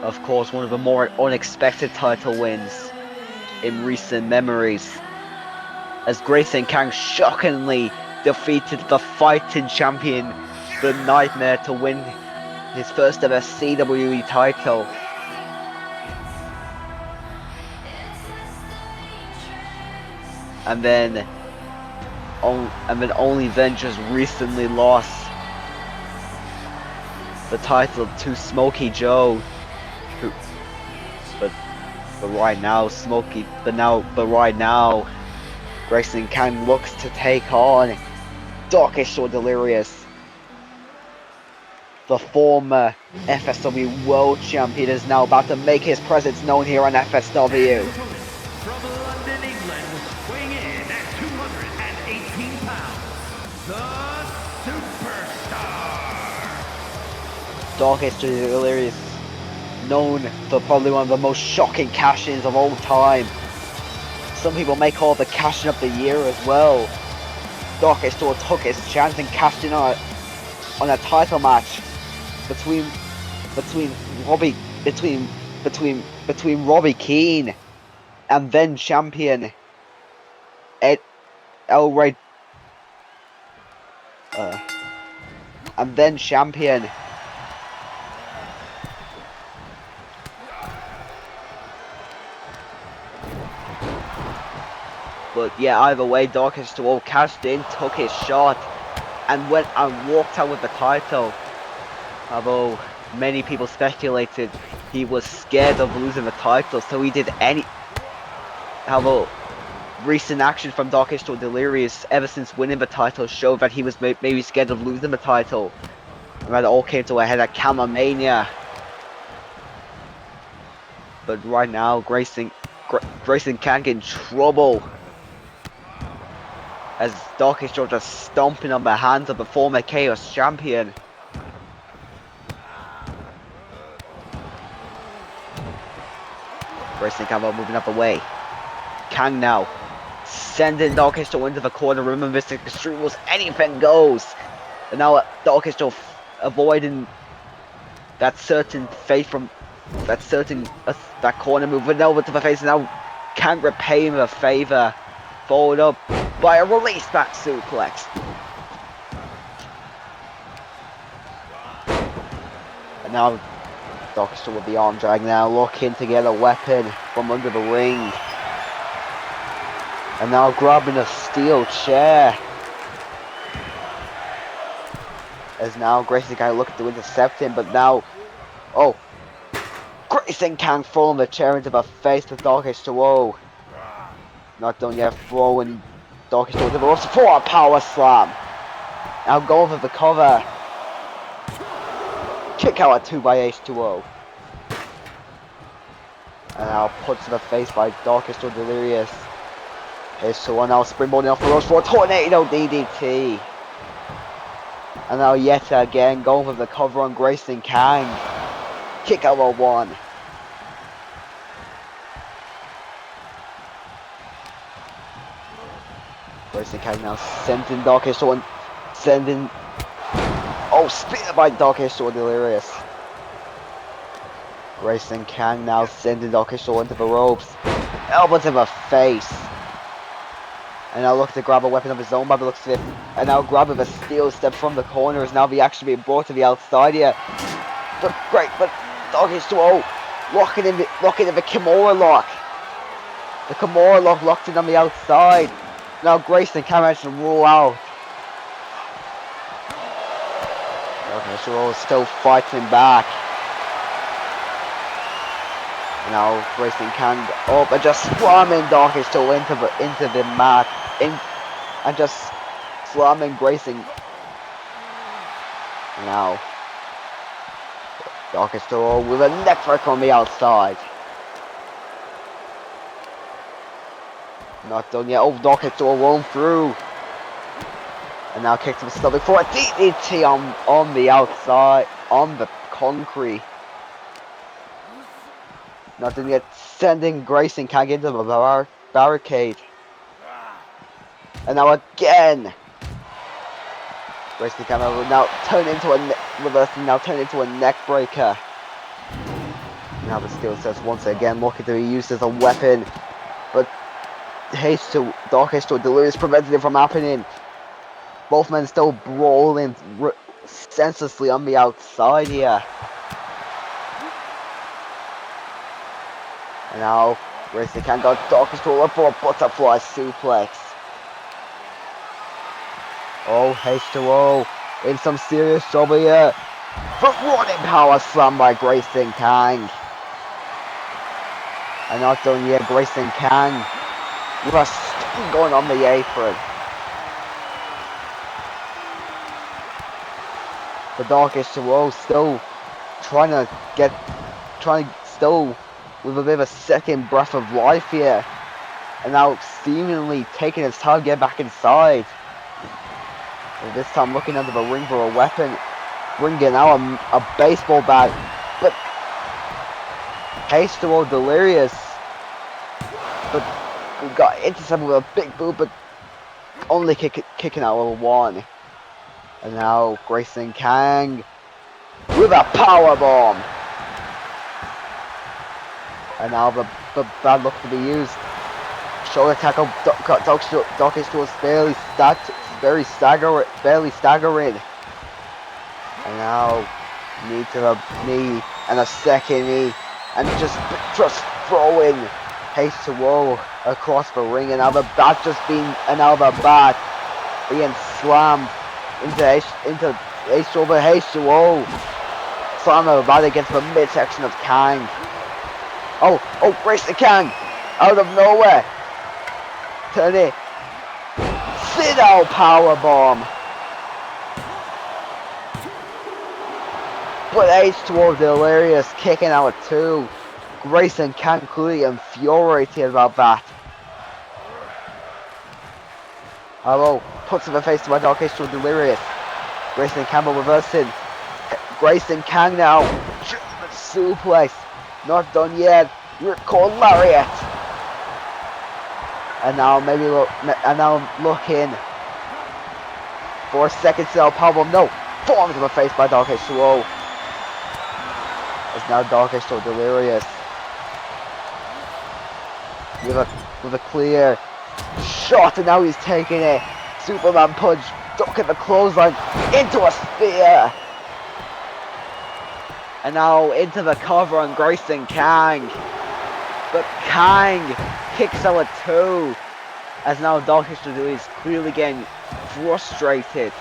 Of course, one of the more unexpected title wins in recent memories, as Grayson Kang shockingly defeated the fighting champion, the Nightmare, to win his first ever CWE title. And then only then just recently lost the title to Smokie Joe. But right now, Grayson Kang looks to take on Dominik Delirious. The former FSW World Champion is now about to make his presence known here on FSW. From London, England, weighing in at 218 pounds, the Superstar. Dominik Delirious, known for probably one of the most shocking cash-ins of all time. Some people may call it the cash-in of the year as well. Dominik still took his chance and cashed in on a title match between Robbie Keane and then champion But yeah, either way, Dominik cashed in, took his shot, and went and walked out with the title. Although many people speculated he was scared of losing the title, so he did any. Although recent action from Dominik Delirious ever since winning the title showed that he was maybe scared of losing the title. And that all came to a head at Mania. But right now, Grayson can't get in trouble, as Dominik just stomping on the hands of the former Chaos Champion. Grayson Kang moving up the way. Kang now sending Dominik into the corner. Remember, this Extreme Rules, anything goes. And now Dominik avoiding that certain fate from that corner move, but over to the face. Now Kang repaying the favor, followed up by a release back suplex. And now Doctor with the arm drag now, looking to get a weapon from under the ring. And now grabbing a steel chair. As now Grayson Kang looking to intercept him, but now... Oh! Grayson Kang throwing the chair into the face of Dark H2O. Not done yet, throwing Dark H2O to the ropes for a power slam. Now going for the cover. Kick out at 2 by H2O. And now put to the face by Dark H2O Delirious. H2O now springboarding off the ropes for a tornado DDT. And now yet again going for the cover on Grayson Kang. Kick out at 1. Grayson Kang now sending Dark H2O and sending... Oh, spear by Dark H2O Delirious. Grayson Kang now sending Dark H2O into the ropes. Elbow to the face. And now look to grab a weapon of his own by the looks of it. And now grabbing a steel step from the corner is now the action being brought to the outside here. But great, but Dark H2O locking in the Kimura lock. The Kimura lock locked in on the outside. Now Grayson Kang managed to rule out. Dark H2O is still fighting back. And now Grayson Kang up and just slamming Dark H2O into the mat. And just slamming Grayson. Now Dark H2O with a neckbreaker on the outside. Not done yet. Oh, Dark H2O rolling through. And now kick to the stomach for a DDT on the outside, on the concrete. Not done yet. Sending Grayson Kang into the barricade. And now again, Grayson Kang will now turn into a neck breaker. Now the steel steps once again looking to be used as a weapon, but Dark H2O Delirious prevented it from happening. Both men still brawling senselessly on the outside here. And now Grayson Kang got Dark H2O up for a butterfly suplex. Oh, H2O in some serious trouble here. But running power slam by Grayson Kang. And not done yet, Grayson Kang with a sting going on the apron. The Dark H2O still still with a bit of a second breath of life here. And now seemingly taking his time to get back inside. And this time looking under the ring for a weapon. Bringing out a baseball bat. But H2O Delirious. But got intercepted with a big boot, but only kicking out with 1. And now Grayson Kang with a power bomb. And now the bad look to be used. Shoulder tackle. Dark H2O barely staggering. And now knee to the knee and a second knee, and just throwing H2O across the ring. And now the bat being slammed into H2O, but H2O slamming the bat against the midsection of Kang. Oh, Grayson Kang out of nowhere. Turn it. Sit out power bomb. But H2O Delirious kicking out at 2. Grayson Kang clearly infuriated about that. Hello, puts in the face to my Dark H2O Delirious. Grayson Campbell reversing. Grayson Kang now. German suplex. Not done yet. Ripcord lariat. And now looking for a second cell powerbomb. No, forearm to the face by Dark H2O. It's now Dark H2O Delirious with a clear shot, and now he's taking it. Superman punch, ducking the clothesline into a spear. And now into the cover on Grayson Kang. But Kang kicks out a 2. As now Darkish is clearly getting frustrated.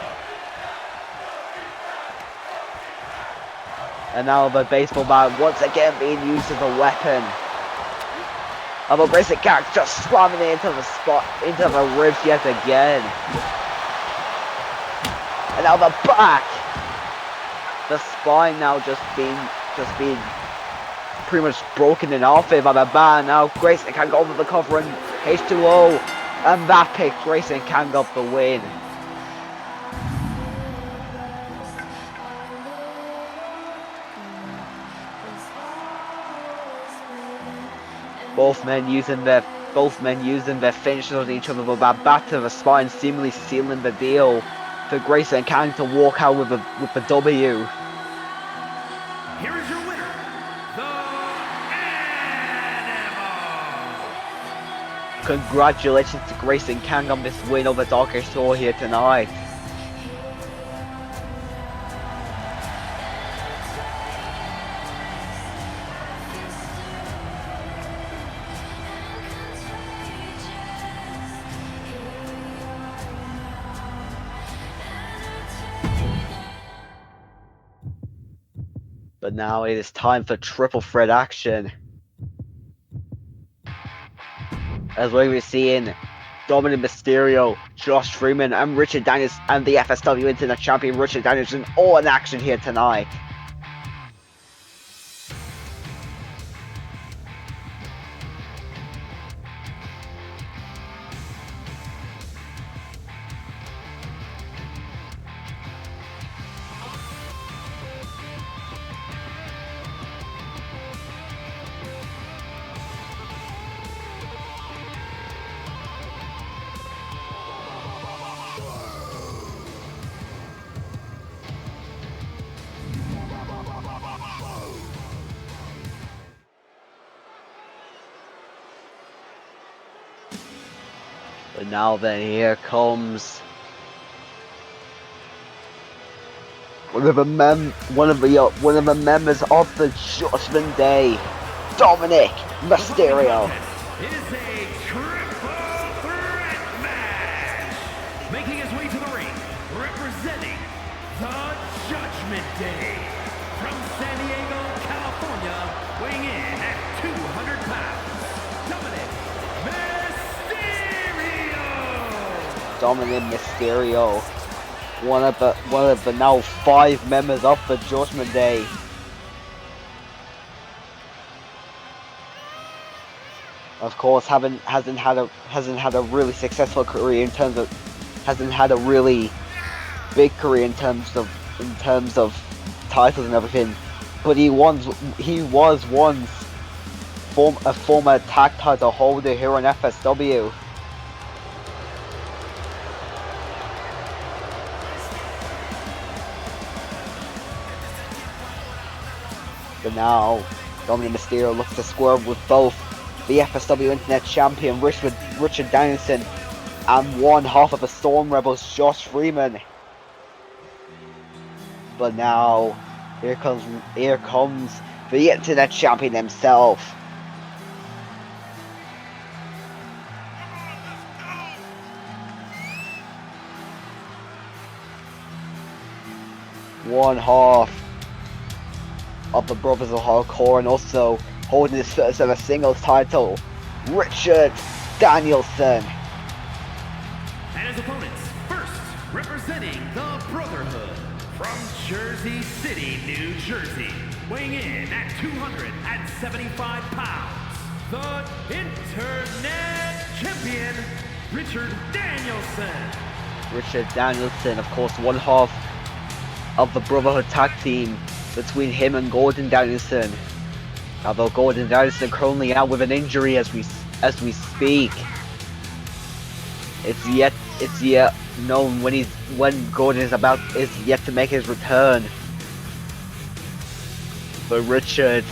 And now the baseball bat once again being used as a weapon. Although Grayson Kang just slamming it into the spot, into the ribs yet again. And now the back. The spine now just being pretty much broken in half by the bat. Now Grayson Kang go over the cover and H2O. And that picks Grayson Kang up the win. Both men using their finishes on each other, but that bat to the spine seemingly sealing the deal for Grayson Kang to walk out with the W. Here is your winner, the Animal. Congratulations to Grayson Kang on this win over Darkish Thor here tonight. But now it is time for triple threat action. As we're seeing Dominik, Mysterio, Josh Freeman, and Richard Danielson, and the FSW Internet Champion Richard Danielson all in action here tonight. But now then, here comes one of the members of the Judgement Day, Dominik Mysterio. It is a triple threat match. Making his way to the ring, representing the Judgment Day from San Diego, California, weighing in at 200 pounds, Dominik Mysterio, one of the now 5 members of the Judgment Day. Of course, hasn't had a really successful career in terms of, hasn't had a really big career in terms of titles and everything. But he was once a former tag title holder here on FSW. But now, Dominik Mysterio looks to square with both the FSW Internet Champion Richard Danielson and one half of the Storm Rebels, Josh Freeman. But now, here comes the Internet Champion himself. One half of the Brothers of Hardcore, and also holding his first ever singles title, Richard Danielson. And his opponents, first representing the Brotherhood from Jersey City, New Jersey, weighing in at 275 pounds, the Internet Champion, Richard Danielson. Richard Danielson, of course, one half of the Brotherhood tag team between him and Gordon Danielson. Although Gordon Danielson currently out with an injury as we speak. It's yet known when Gordon is yet to make his return. But Richard,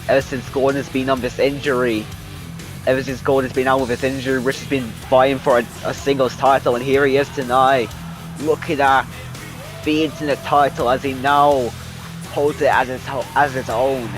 ever since Gordon's been on this injury, Richard's been vying for a singles title, and here he is tonight, looking at the Internet title as he now holds it as his own.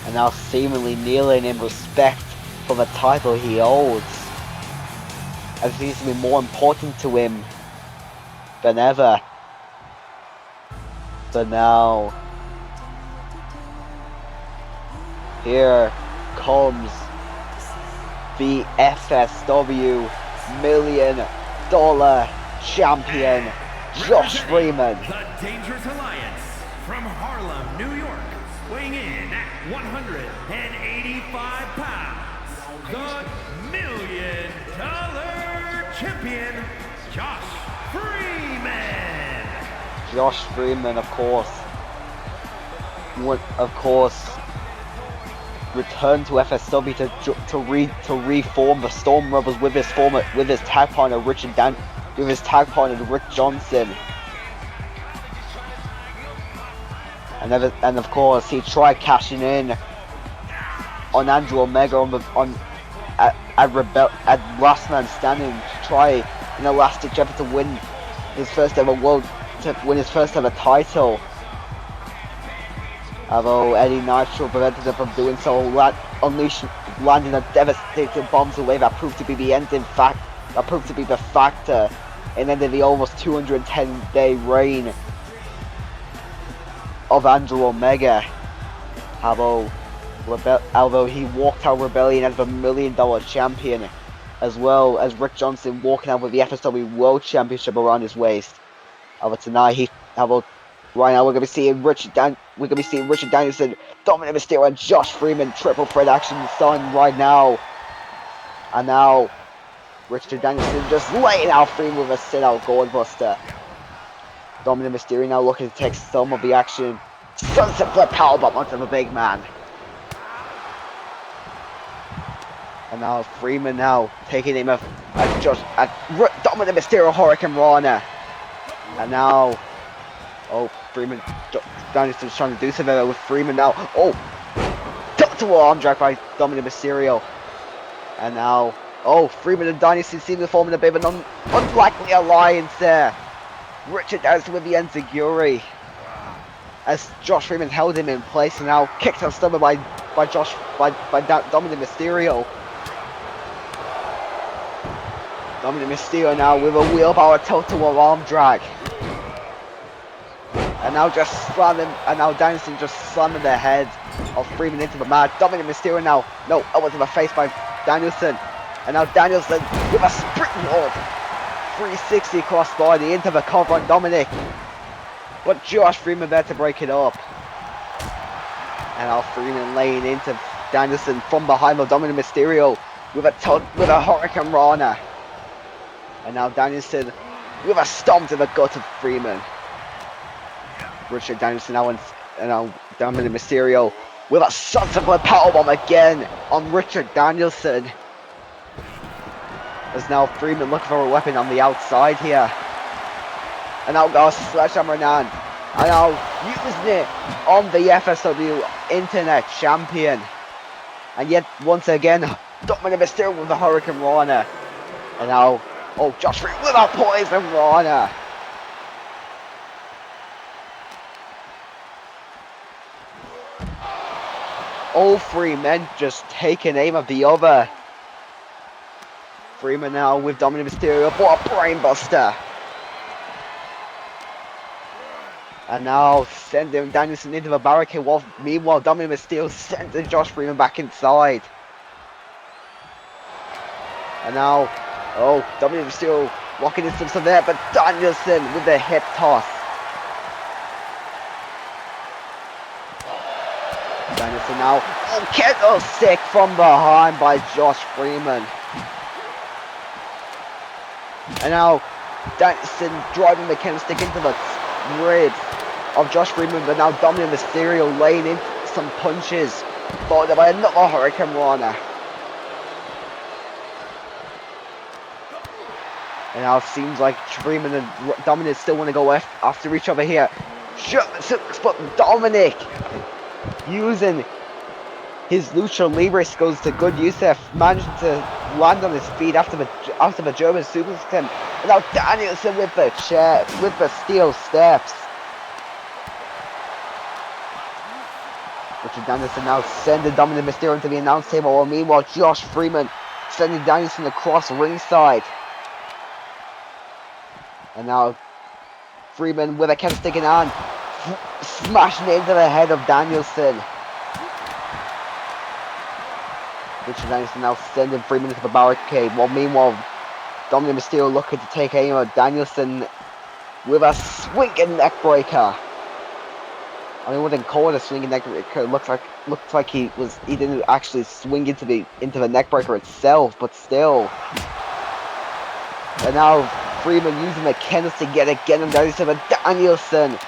And now seemingly kneeling in respect for the title he holds, as it seems to be more important to him than ever. So now, here comes the FSW $1 million champion, Josh Freeman. The Dangerous Alliance from Harlem, New York, weighing in at 185 pounds, the $1 million champion, Josh Freeman. Josh Freeman, of course, returned to FSW to reform the Storm Rebels with his tag partner Rick Johnson. And of course, he tried cashing in on Andrew Omega at Last Man Standing to try in the last ditch effort to win his first ever title. Although Eddie Nitro prevented him from doing so, landing a devastating bombs away that proved to be the factor in ending the almost 210-day reign of Andrew Omega. Although he walked out Rebellion as the $1 million champion, as well as Rick Johnson walking out with the FSW World Championship around his waist. Right now we're gonna be seeing Richard Danielson, Dominik Mysterio, and Josh Freeman triple threat action starting right now. And now Richard Danielson just laying out Freeman with a sit-out gourd-buster. Dominik Mysterio now looking to take some of the action. Sunset flip powerbomb onto the big man. And now Freeman now taking aim at Dominik Mysterio Hurricane Rana. And now, Freeman, Danielson's trying to do something with Freeman now. To arm drag by Dominik Mysterio. And now, Freeman and Danielson seem to form a bit of an unlikely alliance there. Richard Danielson with the enziguri, as Josh Freeman held him in place and now kicked on stomach by Dominik Mysterio. Dominik Mysterio now with a wheelbarrow total arm drag. And now Danielson just slamming the head of Freeman into the mat. Dominik Mysterio now, elbow to the face by Danielson. And now Danielson with a springboard 360 crossbody into the cover on Dominik. But Josh Freeman there to break it up. And now Freeman laying into Danielson from behind with Dominik Mysterio with a Hurricane Rana. And now Danielson with a stomp to the gut of Freeman. Richard Danielson now and now Dominik Mysterio with a subsequent powerbomb again on Richard Danielson. As now Freeman looking for a weapon on the outside here. And now goes Sledgehammer Nan. And now using it on the FSW Internet Champion. And yet once again, Dominik Mysterio with the Hurricane Rana. And now, Josh Freeman with a Poison Rana. All three men just taking aim of the other. Freeman now with Dominik Mysterio for a brainbuster. And now sending Danielson into the barricade, while meanwhile Dominik Mysterio sending Josh Freeman back inside. And now, Dominik Mysterio locking in some there, but Danielson with the hip toss. Danielson now, candlestick from behind by Josh Freeman. And now Danielson driving the candlestick into the ribs of Josh Freeman, but now Dominik Mysterio laying in some punches, followed by another Hurricane Rana. And now it seems like Freeman and Dominik still want to go after each other here. But Dominik using his lucha libre skills to good use there, managing to land on his feet after the German suplex attempt. And now Danielson with the chair, with the steel steps. Richard Danielson now sending Dominik Mysterio into the announce table, while meanwhile Josh Freeman sending Danielson across ringside. And now Freeman with a kendo stick in hand, smashing it into the head of Danielson. Richard Danielson now sending Freeman into the barricade, while meanwhile Dominik Mysterio looking to take aim at Danielson with a swinging neck breaker. I mean, wouldn't call it a swinging neck breaker. It looks like he didn't actually swing into the neck breaker itself, but still. And now Freeman using the kendo stick yet again on Danielson, but Danielson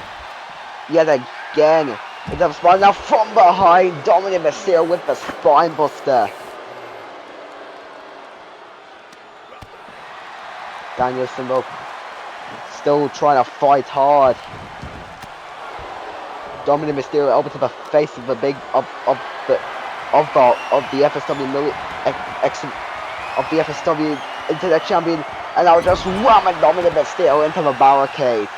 yet again into the spine. Now from behind, Dominik Mysterio with the spine buster. Danielson though still trying to fight hard. Dominik Mysterio over to the face of the big of the FSW of the FSW Internet Champion, and now just ramming Dominik Mysterio into the barricade.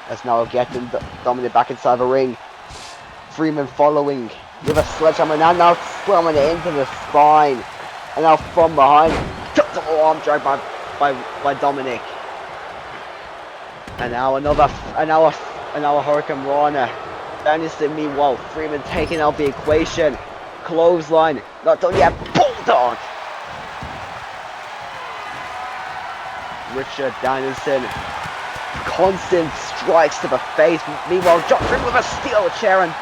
As now getting Dominik back inside the ring. Freeman following with a sledgehammer, and now slamming it into the spine. And now from behind, double arm drag by Dominik. And now another Hurricane Rana. Danielson meanwhile, Freeman taking out the equation. Clothesline, not done yet, Bulldog! Richard Danielson, constant strikes to the face. Meanwhile, Josh Freeman with a steel chair, and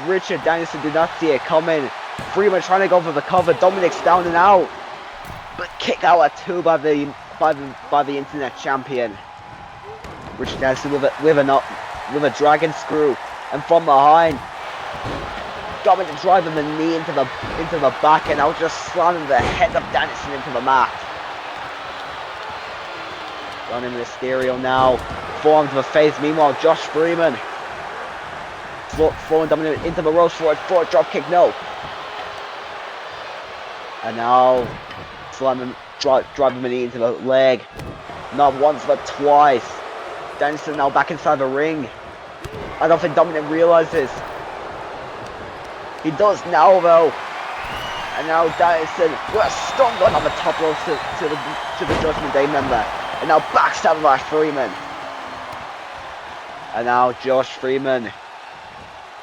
Richard Danielson did not see it coming. Freeman trying to go for the cover, Dominik's down and out. But kick out at 2 by the Internet Champion. Richard Danielson with a dragon screw, and from behind, Dominik driving the knee into the back, and now just slamming the head of Danielson into the mat. Dominik Mysterio now formed to the face. Meanwhile, Josh Freeman throwing Dominik into the ropes for a drop kick. No. And now driving the knee into the leg. Not once but twice. Danielson now back inside the ring. I don't think Dominik realizes. He does now though. And now Danielson with a stun gun on the top rope to the Judgment Day member. And now backstab by Freeman. And now Josh Freeman.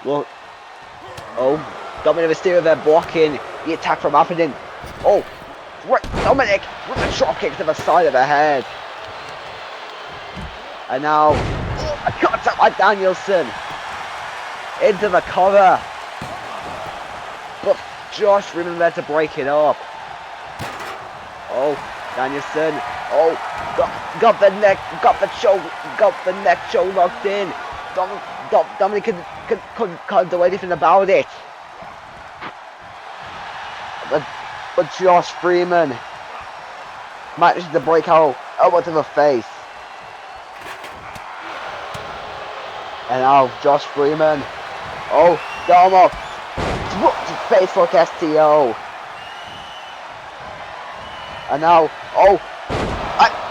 Look. Oh, Dominik Mysterio there blocking the attack from happening. Oh, Dominik with a drop kick to the side of the head. And now, a contact by Danielson into the cover. But Josh Freeman there to break it up. Oh, Danielson. Oh, got the neck choke locked in. Dominik couldn't do anything about it. But Josh Freeman manages to break out elbow to the face. And now Josh Freeman. Oh, Domo. Face hook STO. And now,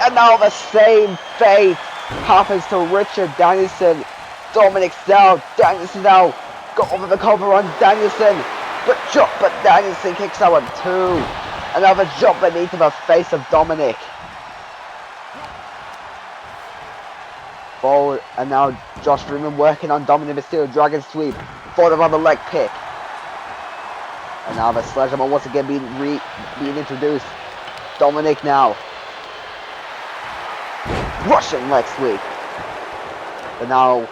and now the same fate happens to Richard Danielson. Dominik's down. Danielson now got over the cover on Danielson. But Danielson kicks out on 2. Another jump knee to the face of Dominik. Forward, and now Josh Freeman working on Dominik Mysterio, dragon sweep, followed by the leg pick. And now the sledgehammer once again being introduced. Dominik now. Russian leg sweep. And now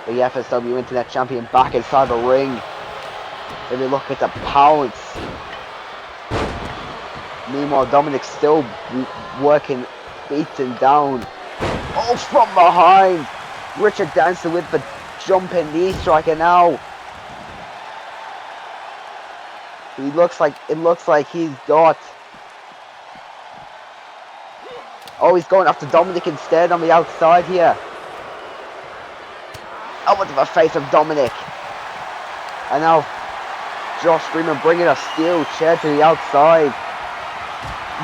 the FSW Internet Champion back inside the ring. If you look at the pounce. Meanwhile, Dominik's still working beats him down. Oh, from behind. Richard Danielson with the jumping knee striker now. It looks like he's got. Oh, he's going after Dominik instead on the outside here. Oh, into the face of Dominik. And now Josh Freeman bringing a steel chair to the outside.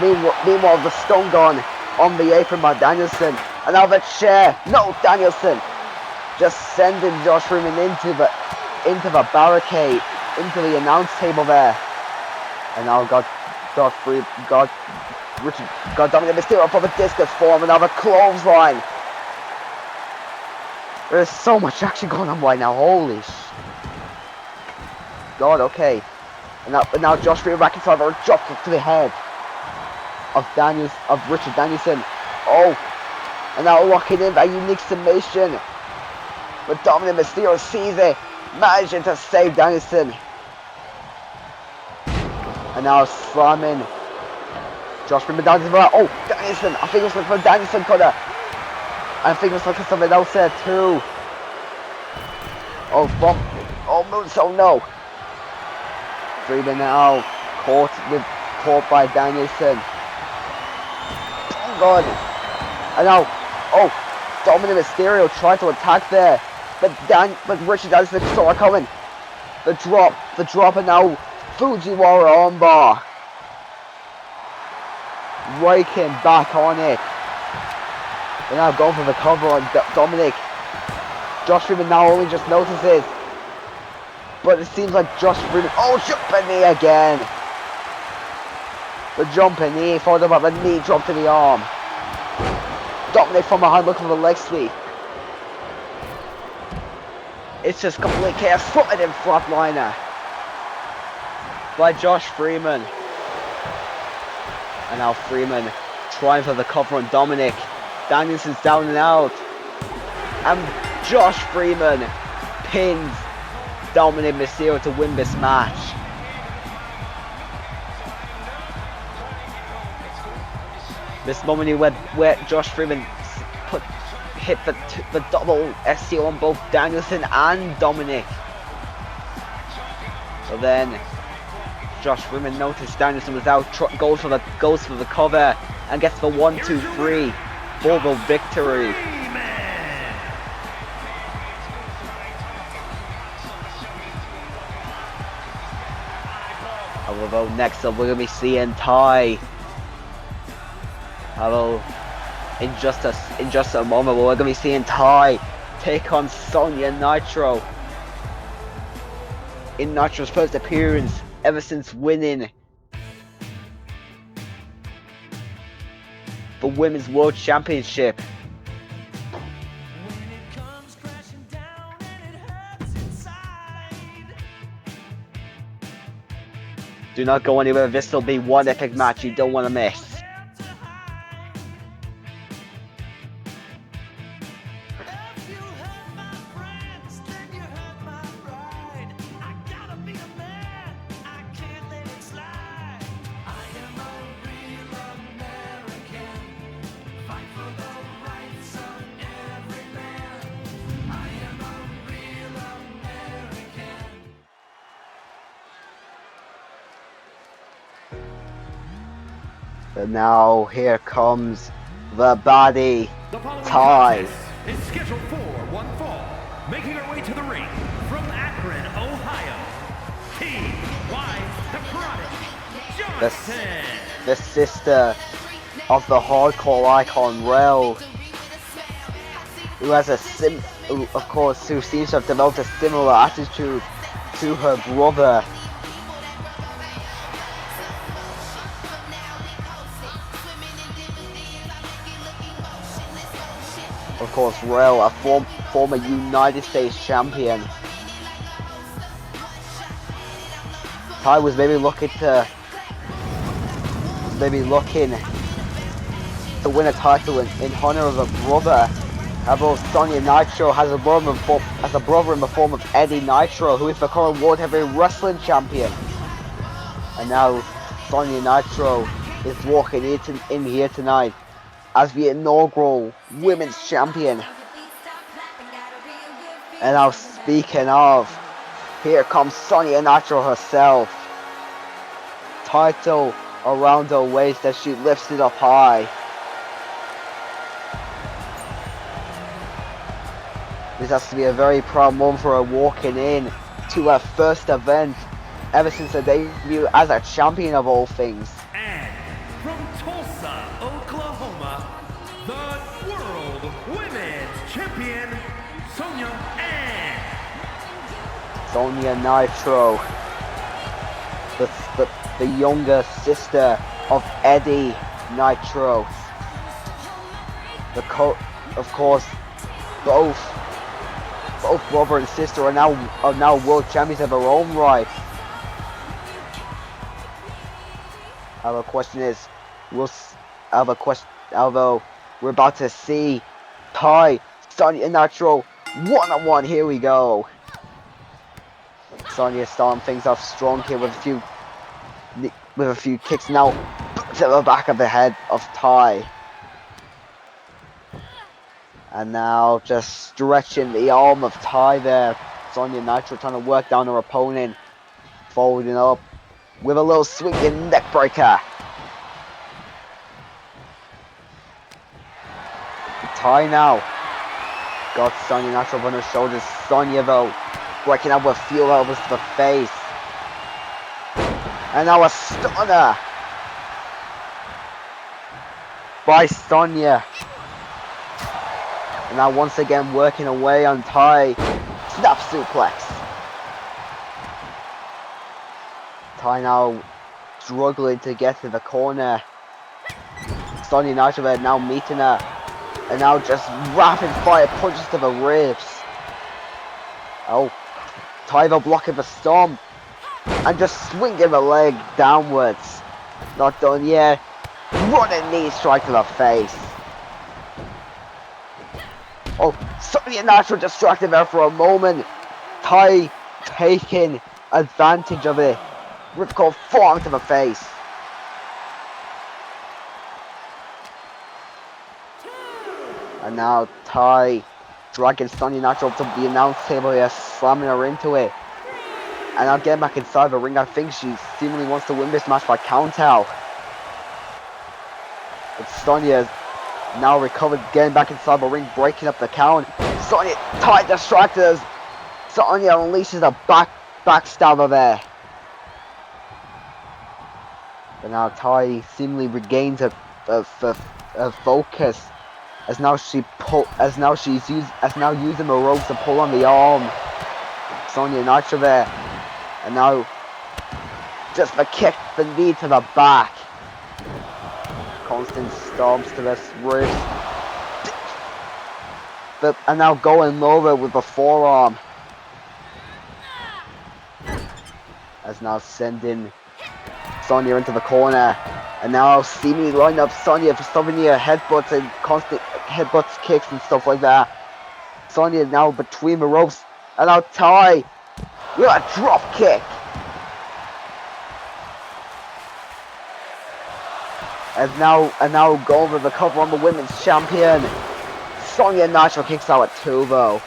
Meanwhile, the stun gun on the apron by Danielson. And now the chair. No, Danielson. Just sending Josh Freeman into the barricade, into the announce table there. And now Richard got Dominik Mysterio for the discus form, and now the clothesline. There's so much action going on right now. Holy God, okay. And now Josh Freeman back inside for a drop kick to the head of Richard Danielson. Oh, and now locking in that unique submission. But Dominik Mysterio sees it, managing to save Danielson. And now slamming Josh Freeman down to the right. Oh, Danielson. I think it was looking for Danielson cutter. I think it was looking for something else there too. Oh, bump. Oh, moonsault, no. Freeman now caught by Danielson. Oh, God. And now, oh, Dominik Mysterio tried to attack there. But Richard Danielson saw it coming. The drop, and now Fujiwara armbar. Raking back on it. They're now going for the cover on Dominik. Josh Freeman now only just notices. But it seems like Josh Freeman. Oh, jumping knee again. The jumping knee followed up a knee drop to the arm. Dominik from behind looking for the leg sweep. It's just complete chaos. Footed in flatliner by Josh Freeman. And now Freeman trying for the cover on Dominik. Danielson's down and out. And Josh Freeman pins Dominik Mysterio to win this match. This moment where Josh Freeman hit the double STO on both Danielson and Dominik. So then Josh Freeman noticed Danielson was out, goes for the cover and gets the 1-2-3 for the victory. Although next up we're gonna be seeing Ty. Although in just a moment we're gonna be seeing Ty take on Sonia Nitro in Nitro's first appearance ever since winning the Women's World Championship. Do not go anywhere, this will be one epic match you don't want to miss. And now here comes the baddie, Ty. Is scheduled for one fall, making her way to the ring from Akron, Ohio. The sister of the hardcore icon Rel, who has who seems to have developed a similar attitude to her brother. Of course, Rel, a former United States champion. Ty was maybe looking to win a title in honor of a brother. However, Sonia Nitro has a brother in the form of Eddie Nitro, who is the current World Heavyweight Wrestling Champion. And now Sonia Nitro is walking in here tonight as the inaugural Women's Champion. And now speaking of, here comes Sonia Nitro herself. Title around her waist as she lifts it up high. This has to be a very proud moment for her walking in to her first event ever since her debut as a champion of all things. And from Tulsa, Oklahoma, the World Women's Champion, Sonia and Sonia Nitro, the younger sister of Eddie Nitro. Of course, both brother and sister are now world champions of their own right. Our question is, although we're about to see Ty, Sonia Nitro one-on-one. Here we go. Sonia starting things off strong here with a few kicks now to the back of the head of Ty. And now just stretching the arm of Ty there. Sonia Nitro trying to work down her opponent. Folding up with a little swinging neck breaker. Ty now got Sonia Nitro on her shoulders. Sonia though breaking out with few elbows to the face. And now a stunner by Sonia. And now once again working away on Ty. Snap suplex. Ty now struggling to get to the corner. Sonia Nitro now meeting her. And now just rapid fire punches to the ribs. Oh, Ty though blocking the stomp. And just swinging the leg downwards. Not done yet. Running knee strike to the face. Oh, Sonia Nitro distracted there for a moment. Ty taking advantage of it. Ripcord forearm to the face. And now Ty dragging Sonia Nitro up to the announce table here, slamming her into it. And now getting back inside the ring. I think she seemingly wants to win this match by count out. But Sonia now recovered, getting back inside the ring, breaking up the count. Sonia, Ty distracted us. Sonia unleashes a backstabber there. But now Ty seemingly regains her focus as now she's using the ropes to pull on the arm. Sonia Nitro there, and now just the kick, the knee to the back. Constant stomps to the ribs. And now going over with the forearm. As now sending Sonia into the corner. And now seemingly lining up Sonia for stopping near headbutts and constant headbutts, kicks and stuff like that. Sonia now between the ropes. And now Ty with a drop kick. And now going with the cover on the women's champion. Sonia Nitro kicks out at 2 though.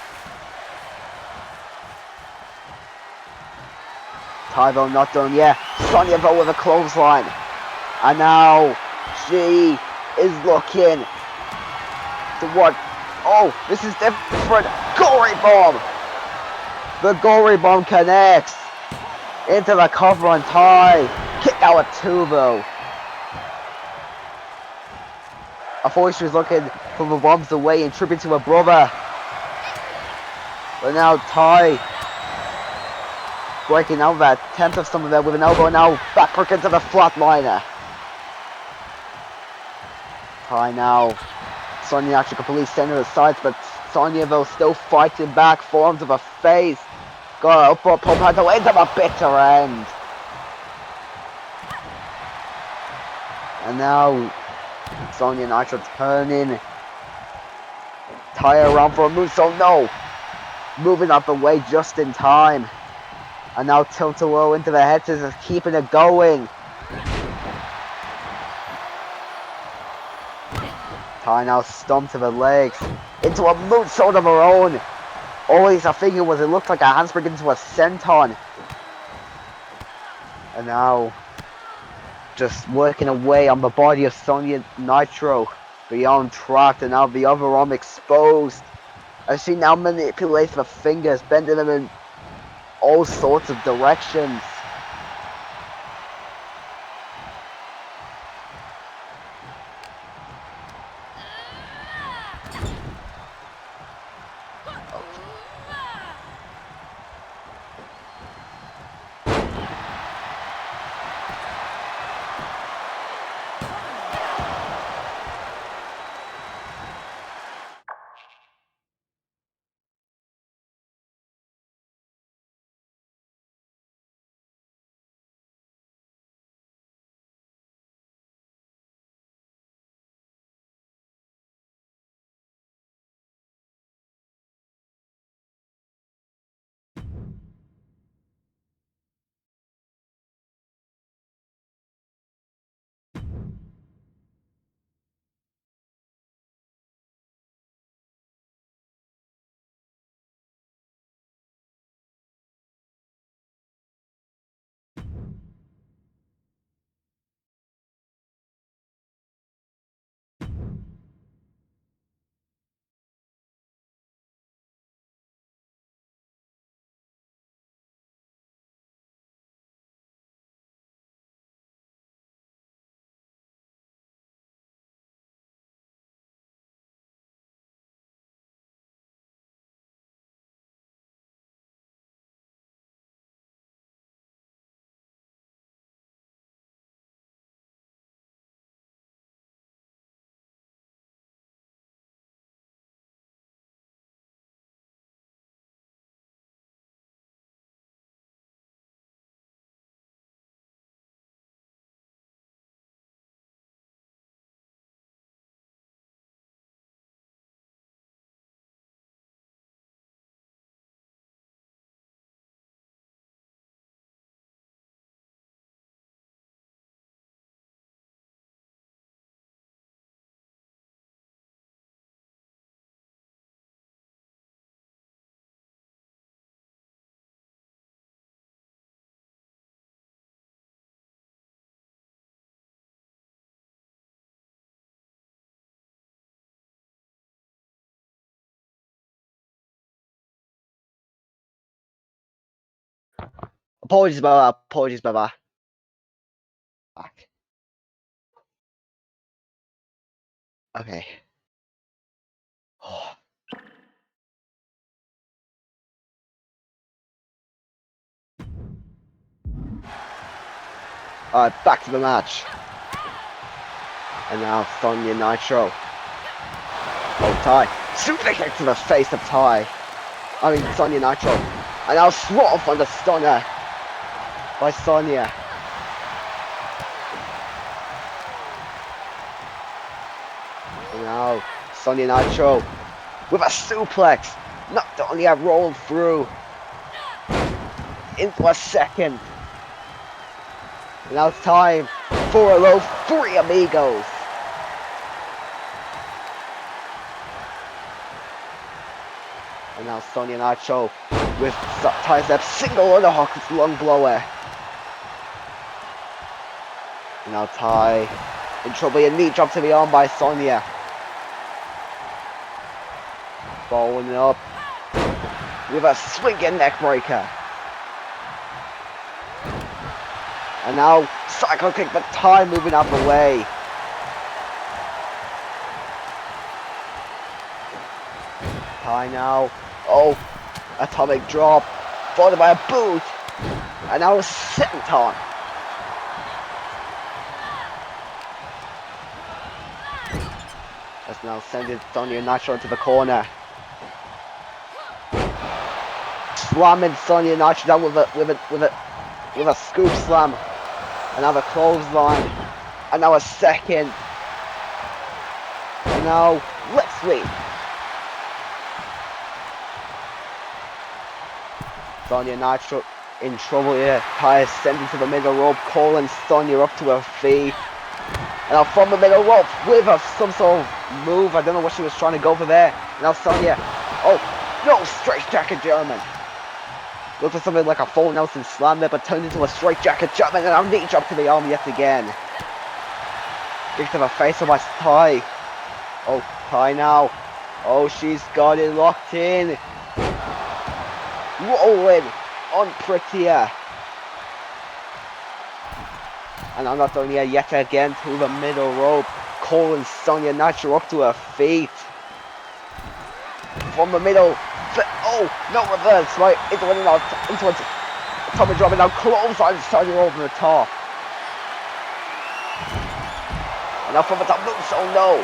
Ty though not done yet. Sonia though with a clothesline. And now she is looking to what? Oh, this is different. Gory bomb. The gory bomb connects into the cover on Ty. Kick out at 2 though. I thought she was looking for the bombs away in tribute to her brother. But now Ty breaking out that 10th of some of that with an elbow now. Back hook into the flatliner. Ty now. Sonia actually completely sent her aside, but Sonia though still fighting back. Forearms of her face. Got her upper pump out the way into the bitter end. And now Sonia Nitro turning Ty around for a move, so no. Moving up the way just in time. And now tilt-a-whirl into the head scissors, keeping it Tai now stumped to the legs. Into a moonsault of her own. Always I think it looked like a handspring into a senton. And now just working away on the body of Sonia Nitro. Beyond trapped and now the other arm exposed. As she now manipulates the fingers, bending them in all sorts of directions. Apologies about that. Apologies about that. Back. Okay. Alright, back to the match. And now Sonia Nitro. Oh, Tai. Super kick to the face of Tai. I mean, Sonia Nitro. And now swat off on the stunner by Sonia. And now Sonia Nitro with a suplex. Not only a roll through into a second. And now it's time for a low 3 amigos. And now Sonia Nitro with tricep single underhook lung blower. And now Tai in trouble, a knee drop to the arm by Sonia. Following up with a swinging neck breaker. And now cycle kick, but Tai moving out the way. Tai now. Oh, atomic drop, followed by a boot, and now a senton. That's now sending Sonia Nitro into the corner. Slamming Sonia Nitro down with a scoop slam. Another clothesline. And now a second. And now let's see. Sonia Nitro in trouble here. Tai is sending to the middle rope, calling Sonia up to her feet. And now from the middle rope with some sort of move. I don't know what she was trying to go for there. Now Sonia. Oh, no, straight jacket German. Looked for something like a full Nelson slam there, but turned into a straight jacket German, and I'll knee drop to the arm yet again. Kick to the face of my Ty. Oh, Ty now. Oh, she's got it locked in. Rolling on prettier. And I'm not done yet again to the middle rope. Calling Sonia Nitro up to her feet. From the middle. Oh, no reverse, right? Into a Tommy drop, and now close on Sonia over the top. And now from the top, moves, oh no.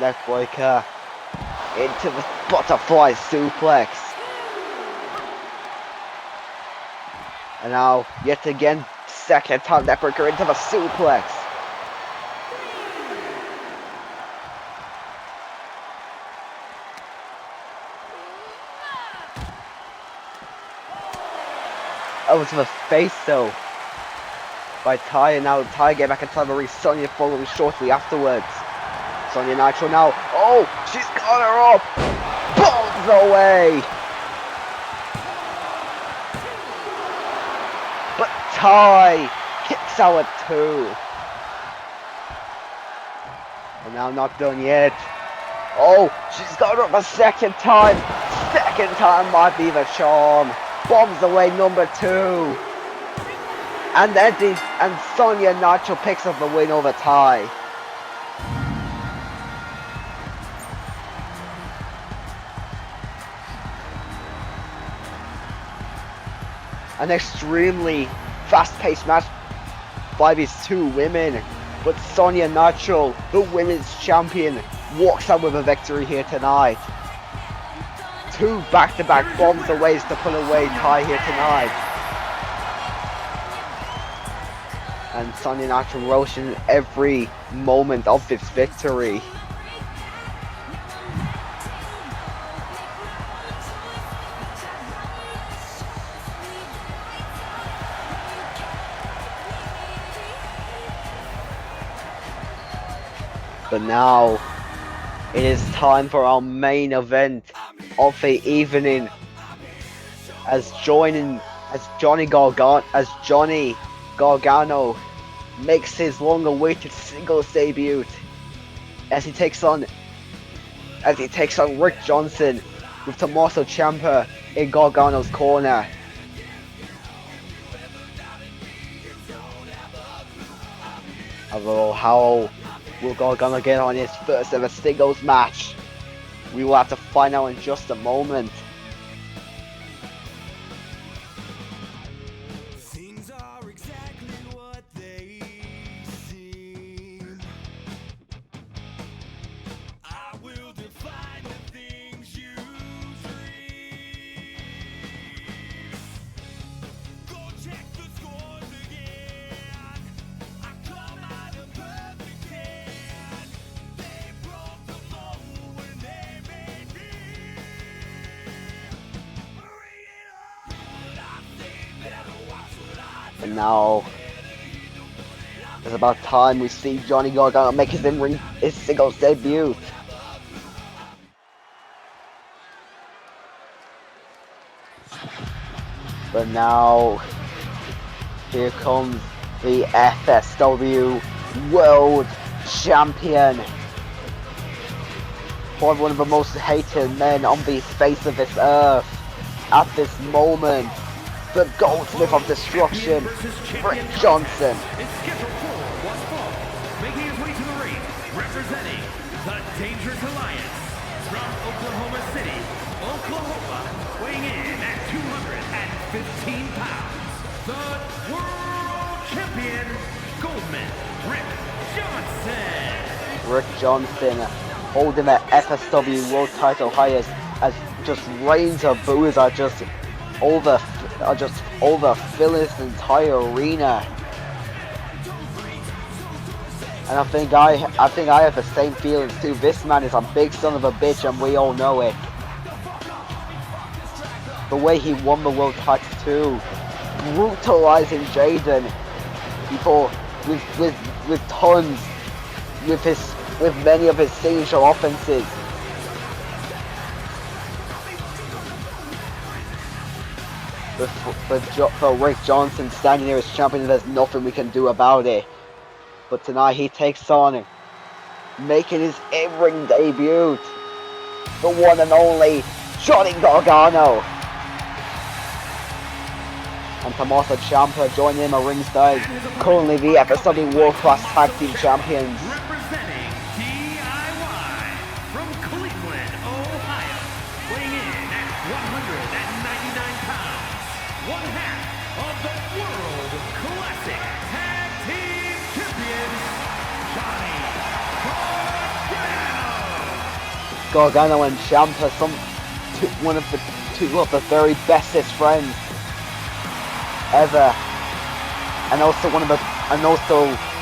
Neckbreaker. Into the butterfly suplex. And now, yet again, second time neckbreaker into the suplex. Oh, to the face though. By Ty, and now Ty get back into the ring. Sonia following shortly afterwards. Sonia Nitro now. Oh, she's got her up. Bombs away. But Ty kicks out at 2. And now not done yet. Oh, she's got her up a second time. Second time might be the charm. Bombs away number 2. And Sonia Nitro picks up the win over Ty. An extremely fast-paced match by these 2 women, but Sonia Nitro, the women's champion, walks out with a victory here tonight. 2 back-to-back bombs away to put away Ty here tonight. And Sonia Nitro relishing every moment of this victory. But now, it is time for our main event of the evening. As Johnny Gargano makes his long-awaited singles debut. As he takes on Rick Johnson with Tommaso Ciampa in Gargano's corner. Although how will Gargano get on his first ever singles match? We will have to find out in just a moment. Things are exactly what they seem. I will define the things you dream. Go check the scores again. I come out of perfect 10. They broke the mold when they made me. And now, it's about time we see Johnny Gargano make his singles debut. But now, here comes the FSW World Champion. Probably one of the most hated men on the face of this earth at this moment. The Goldsmith of Destruction, Rick Johnson. Is scheduled for one fall, making his way to the ring, representing the Dangerous Alliance from Oklahoma City, Oklahoma, weighing in at 215 pounds, the World Champion, Goldman, Rick Johnson. Rick Johnson holding the FSW World Title highest as just rains of boos are just overfilling this entire arena. And I think I have the same feelings too. This man is a big son of a bitch and we all know it. The way he won the world title too, brutalizing Jayden before with tons with many of his signature offenses. For Rick Johnson standing there as champion, there's nothing we can do about it. But tonight he takes on, making his in-ring debut, the one and only Johnny Gargano. And Tommaso Ciampa joining him at ringside, currently the FSW World Class Tag Team Champions. Representing DIY from Cleveland, Ohio, weighing in at 199 pounds, one half of the World Classic Tag Team Champions, Johnny Gargano. Gargano and Ciampa, two of the very bestest friends ever, and also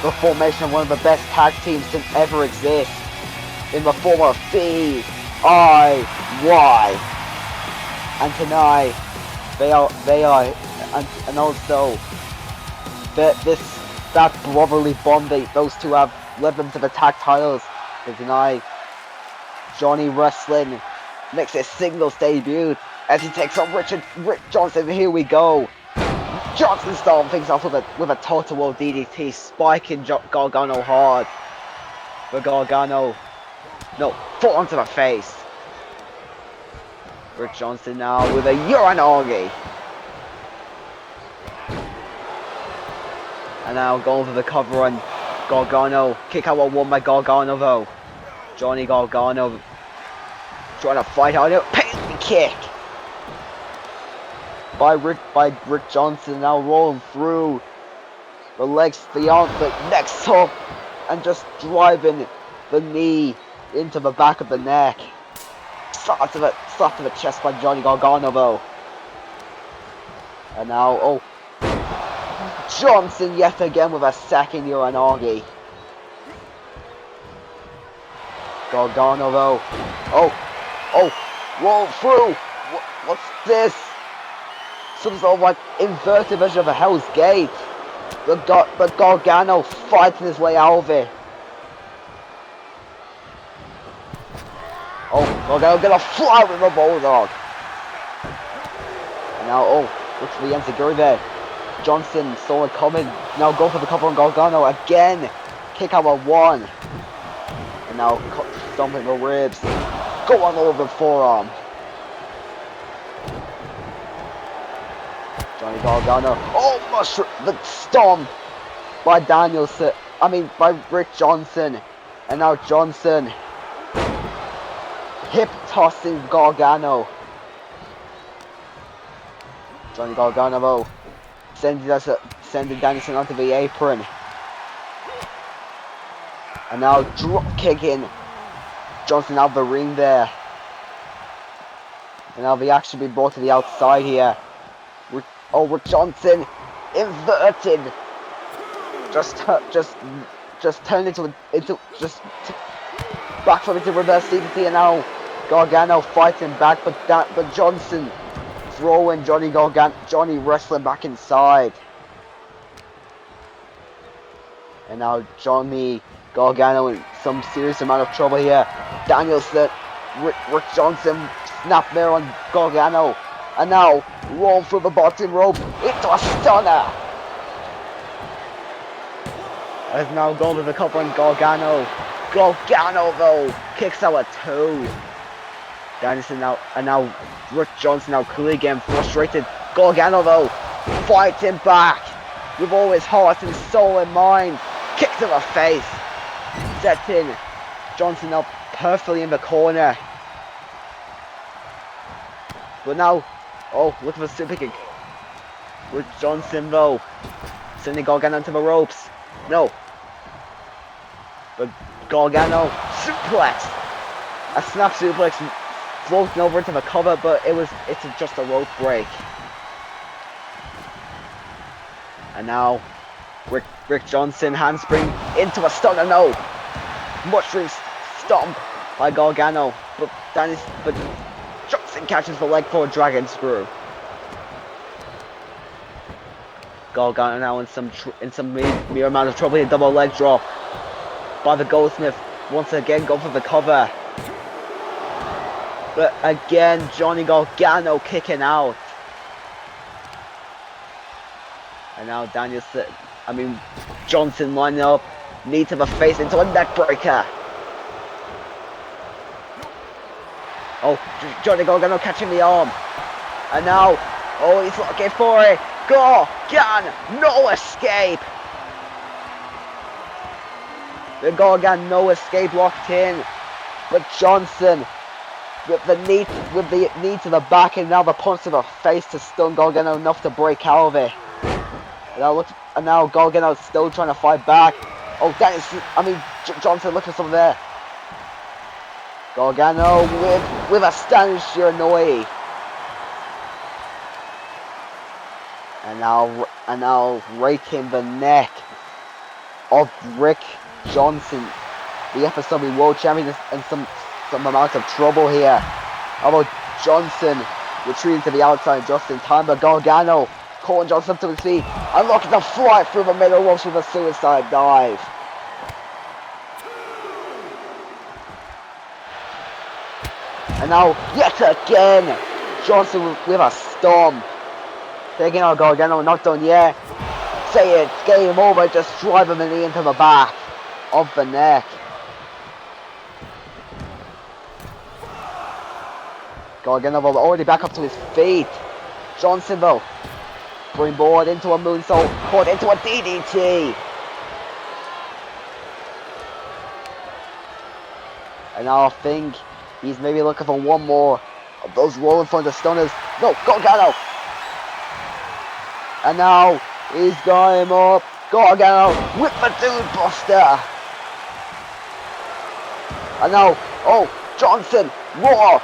the formation of one of the best tag teams to ever exist in the form of DIY. And tonight they are and also that brotherly bond those two have led them to the tag titles. And tonight Johnny Wrestling makes his singles debut as he takes on Rick Johnson. Here we go. Johnson starting things off with a total world DDT, spiking Gargano hard. But Gargano, foot onto the face. Rick Johnson now with a Uranagi. And now going for the cover on Gargano. Kick out one by Gargano though. Johnny Gargano trying to fight out. Painting kick by Rick Johnson, now rolling through the legs beyond the next up and just driving the knee into the back of the neck. Slap to the chest by Johnny Gargano though. And now Johnson yet again with a second Uranagi. Gargano though. Roll through. What's this? Some sort of like inverted version of a Hell's Gate. But Gargano fighting his way out of it. Gargano gonna fly with a bulldog. And now look for the enziguri there. Johnson saw it coming. Now go for the cover on Gargano again. Kick out at one. And now stomping the ribs. Go on over the forearm. Johnny Gargano. Mushroom the stomp by Danielson. By Rick Johnson. And now Johnson hip tossing Gargano. Johnny Gargano though sending Danielson onto the apron. And now drop kicking Johnson out of the ring there. And now the action being brought to the outside here. Rick Johnson inverted. Just turned into back from into reverse DDT, and now Gargano fighting back, but Johnson throwing Johnny wrestling back inside. And now Johnny Gargano in some serious amount of trouble here. Danielson, Rick Johnson snap there on Gargano. And now roll through the bottom rope into a stunner. As now going to the cover on Gargano. Gargano though kicks out at two. Danielson now, and now Rick Johnson now clearly getting frustrated. Gargano though fighting back with all his heart and soul in mind. Kick to the face. Setting Johnson up perfectly in the corner. But now, look for the super kick. Rick Johnson though sending Gargano into the ropes. No. But Gargano suplex. A snap suplex floating over into the cover, but it's just a rope break. And now Rick Johnson handspring into a stunner. No. Mushroom stomp by Gargano, but Johnson catches the leg for a dragon screw. Gargano now in some mere amount of trouble. A double leg drop. by the Goldsmith. Once again, go for the cover. But again, Johnny Gargano kicking out. And now Danielson, Johnson lining up. Knee to the face into a neck breaker. Oh, Johnny Gargano catching the arm. And now, oh, he's looking for it. Gargano, no escape. The Gargano no escape locked in. But Johnson with the knee to the back and now the punch to the face to stun Gargano enough to break out of it. And now Gargano's still trying to fight back. Oh, Johnson looking for something there. Gargano with a standing Shiranui. And now raking the neck of Rick Johnson, the FSW World Champion, in some amount of trouble here. Although Johnson retreating to the outside just in time, but Gargano calling Johnson up to his feet and looking to fly through the middle ropes with a suicide dive. And now, yet again, Johnson with a stomp. Taking out Gargano, not done yet. Say it's game over, just drive him into the back of the neck. Gargano will already back up to his feet. Johnson though, springboard into a moonsault, caught into a DDT. And now I think he's maybe looking for one more of those rolling thunder stunners. No, Gargano. And now he's got him up. Gargano with the dude buster. And now, oh, Johnson, roll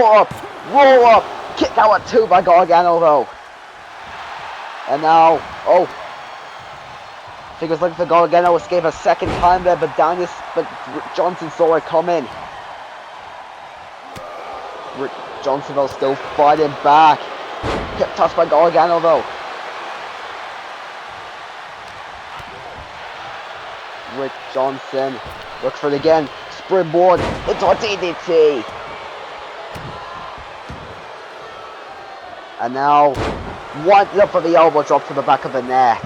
up. Kick out at 2 by Gargano though. And now, oh, I think he was looking for Gargano, escape a second time there, but Johnson saw it coming. Johnson though still fighting back. Kept touched by Gargano though. Rick Johnson looks for it again. Springboard into a DDT. And now winds up for the elbow drop to the back of the neck.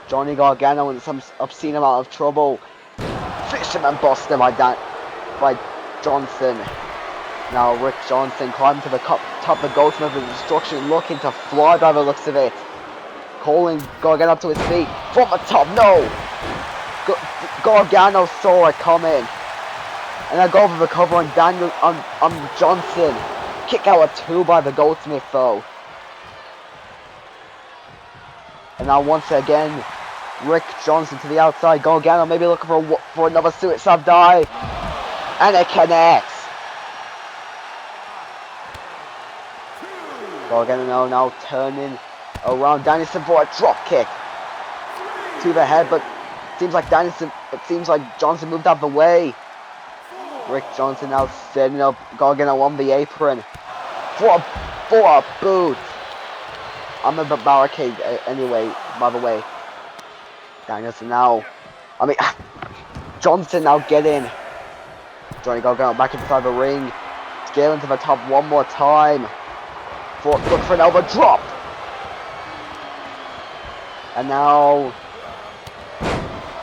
Johnny Gargano in some obscene amount of trouble. Fisherman buster by Johnson. Now Rick Johnson climbing to the top of the Goldsmith of Destruction, looking to fly by the looks of it. Calling Gargano up to his feet from the top. No! Gargano saw it coming. And I go for the cover on Johnson. Kick out at 2 by the Goldsmith though. And now once again, Rick Johnson to the outside. Gargano maybe looking for another suicide dive. And it connects. Gargano now turning around Danielson for a drop kick to the head, but it seems like Johnson moved out of the way. Rick Johnson now setting up Gargano on the apron for a boot. I'm in the barricade anyway, by the way. Danielson now, Johnson now get in. Johnny Gargano back inside the ring. Scaling to the top one more time. Look for an elbow drop. And now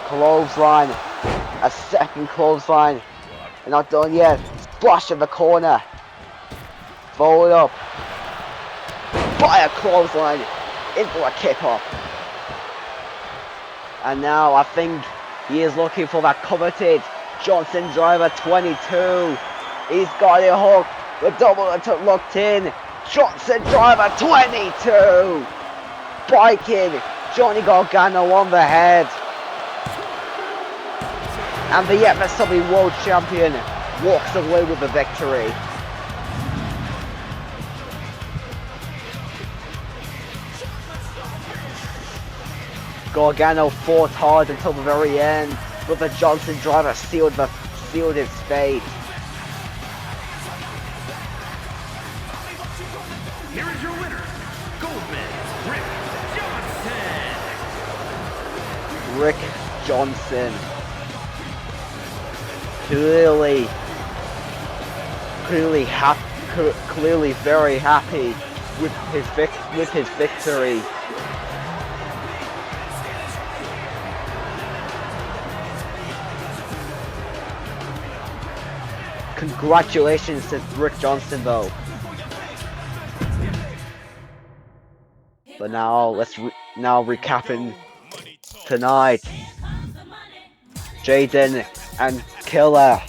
clothesline. A second clothesline. And not done yet. Splash in the corner. Followed up by a clothesline into a kick up. And now I think he is looking for that coveted Johnson driver 22. He's got it hooked. The double locked in. Johnson driver 22. Biking Johnny Gargano on the head. And the FSW World Champion walks away with the victory. Gargano fought hard until the very end, but the Johnson driver sealed his fate. Here is your winner, Goldman, Rick Johnson. Rick Johnson clearly very happy with his victory. Congratulations to Rick Johnson though. But now let's recapping tonight. Jayden and Killer.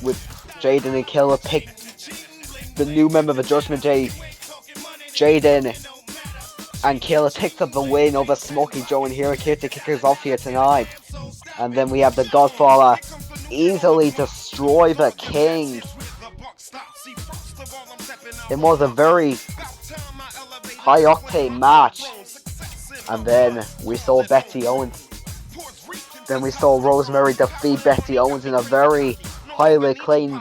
With Jayden and Killer picked the new member of the Judgement Day. Jayden and Killer picked up the win over Smokie, Joe and Hiro here to kick us off here tonight. And then we have the Godfather easily destroy the King. It was a very high octane match. And then we saw Becky Owens. Then we saw Rosemary defeat Becky Owens in a very highly acclaimed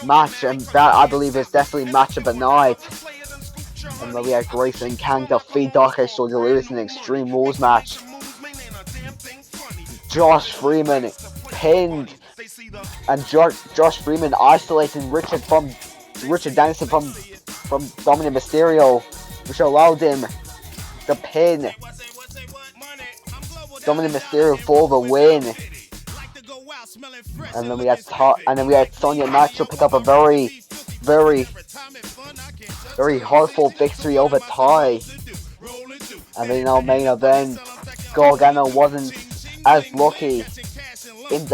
match, and that I believe is definitely match of the night. And then we had Grayson and Kang defeat Delirious in an Extreme Rules match. Josh Freeman pinned, and Josh Freeman isolated Richard Danielson from Dominik Mysterio, which allowed him to pin Dominik Mysterio for the win. And then we had Sonia and Nitro pick up a very hurtful victory over Ty. And then in our main event, Gargano wasn't as lucky in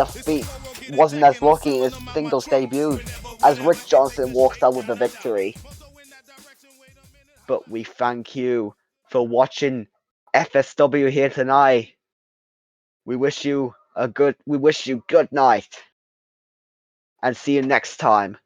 his singles debut as Rick Johnson walks out with the victory. But we thank you for watching FSW here tonight. We wish you good night and see you next time.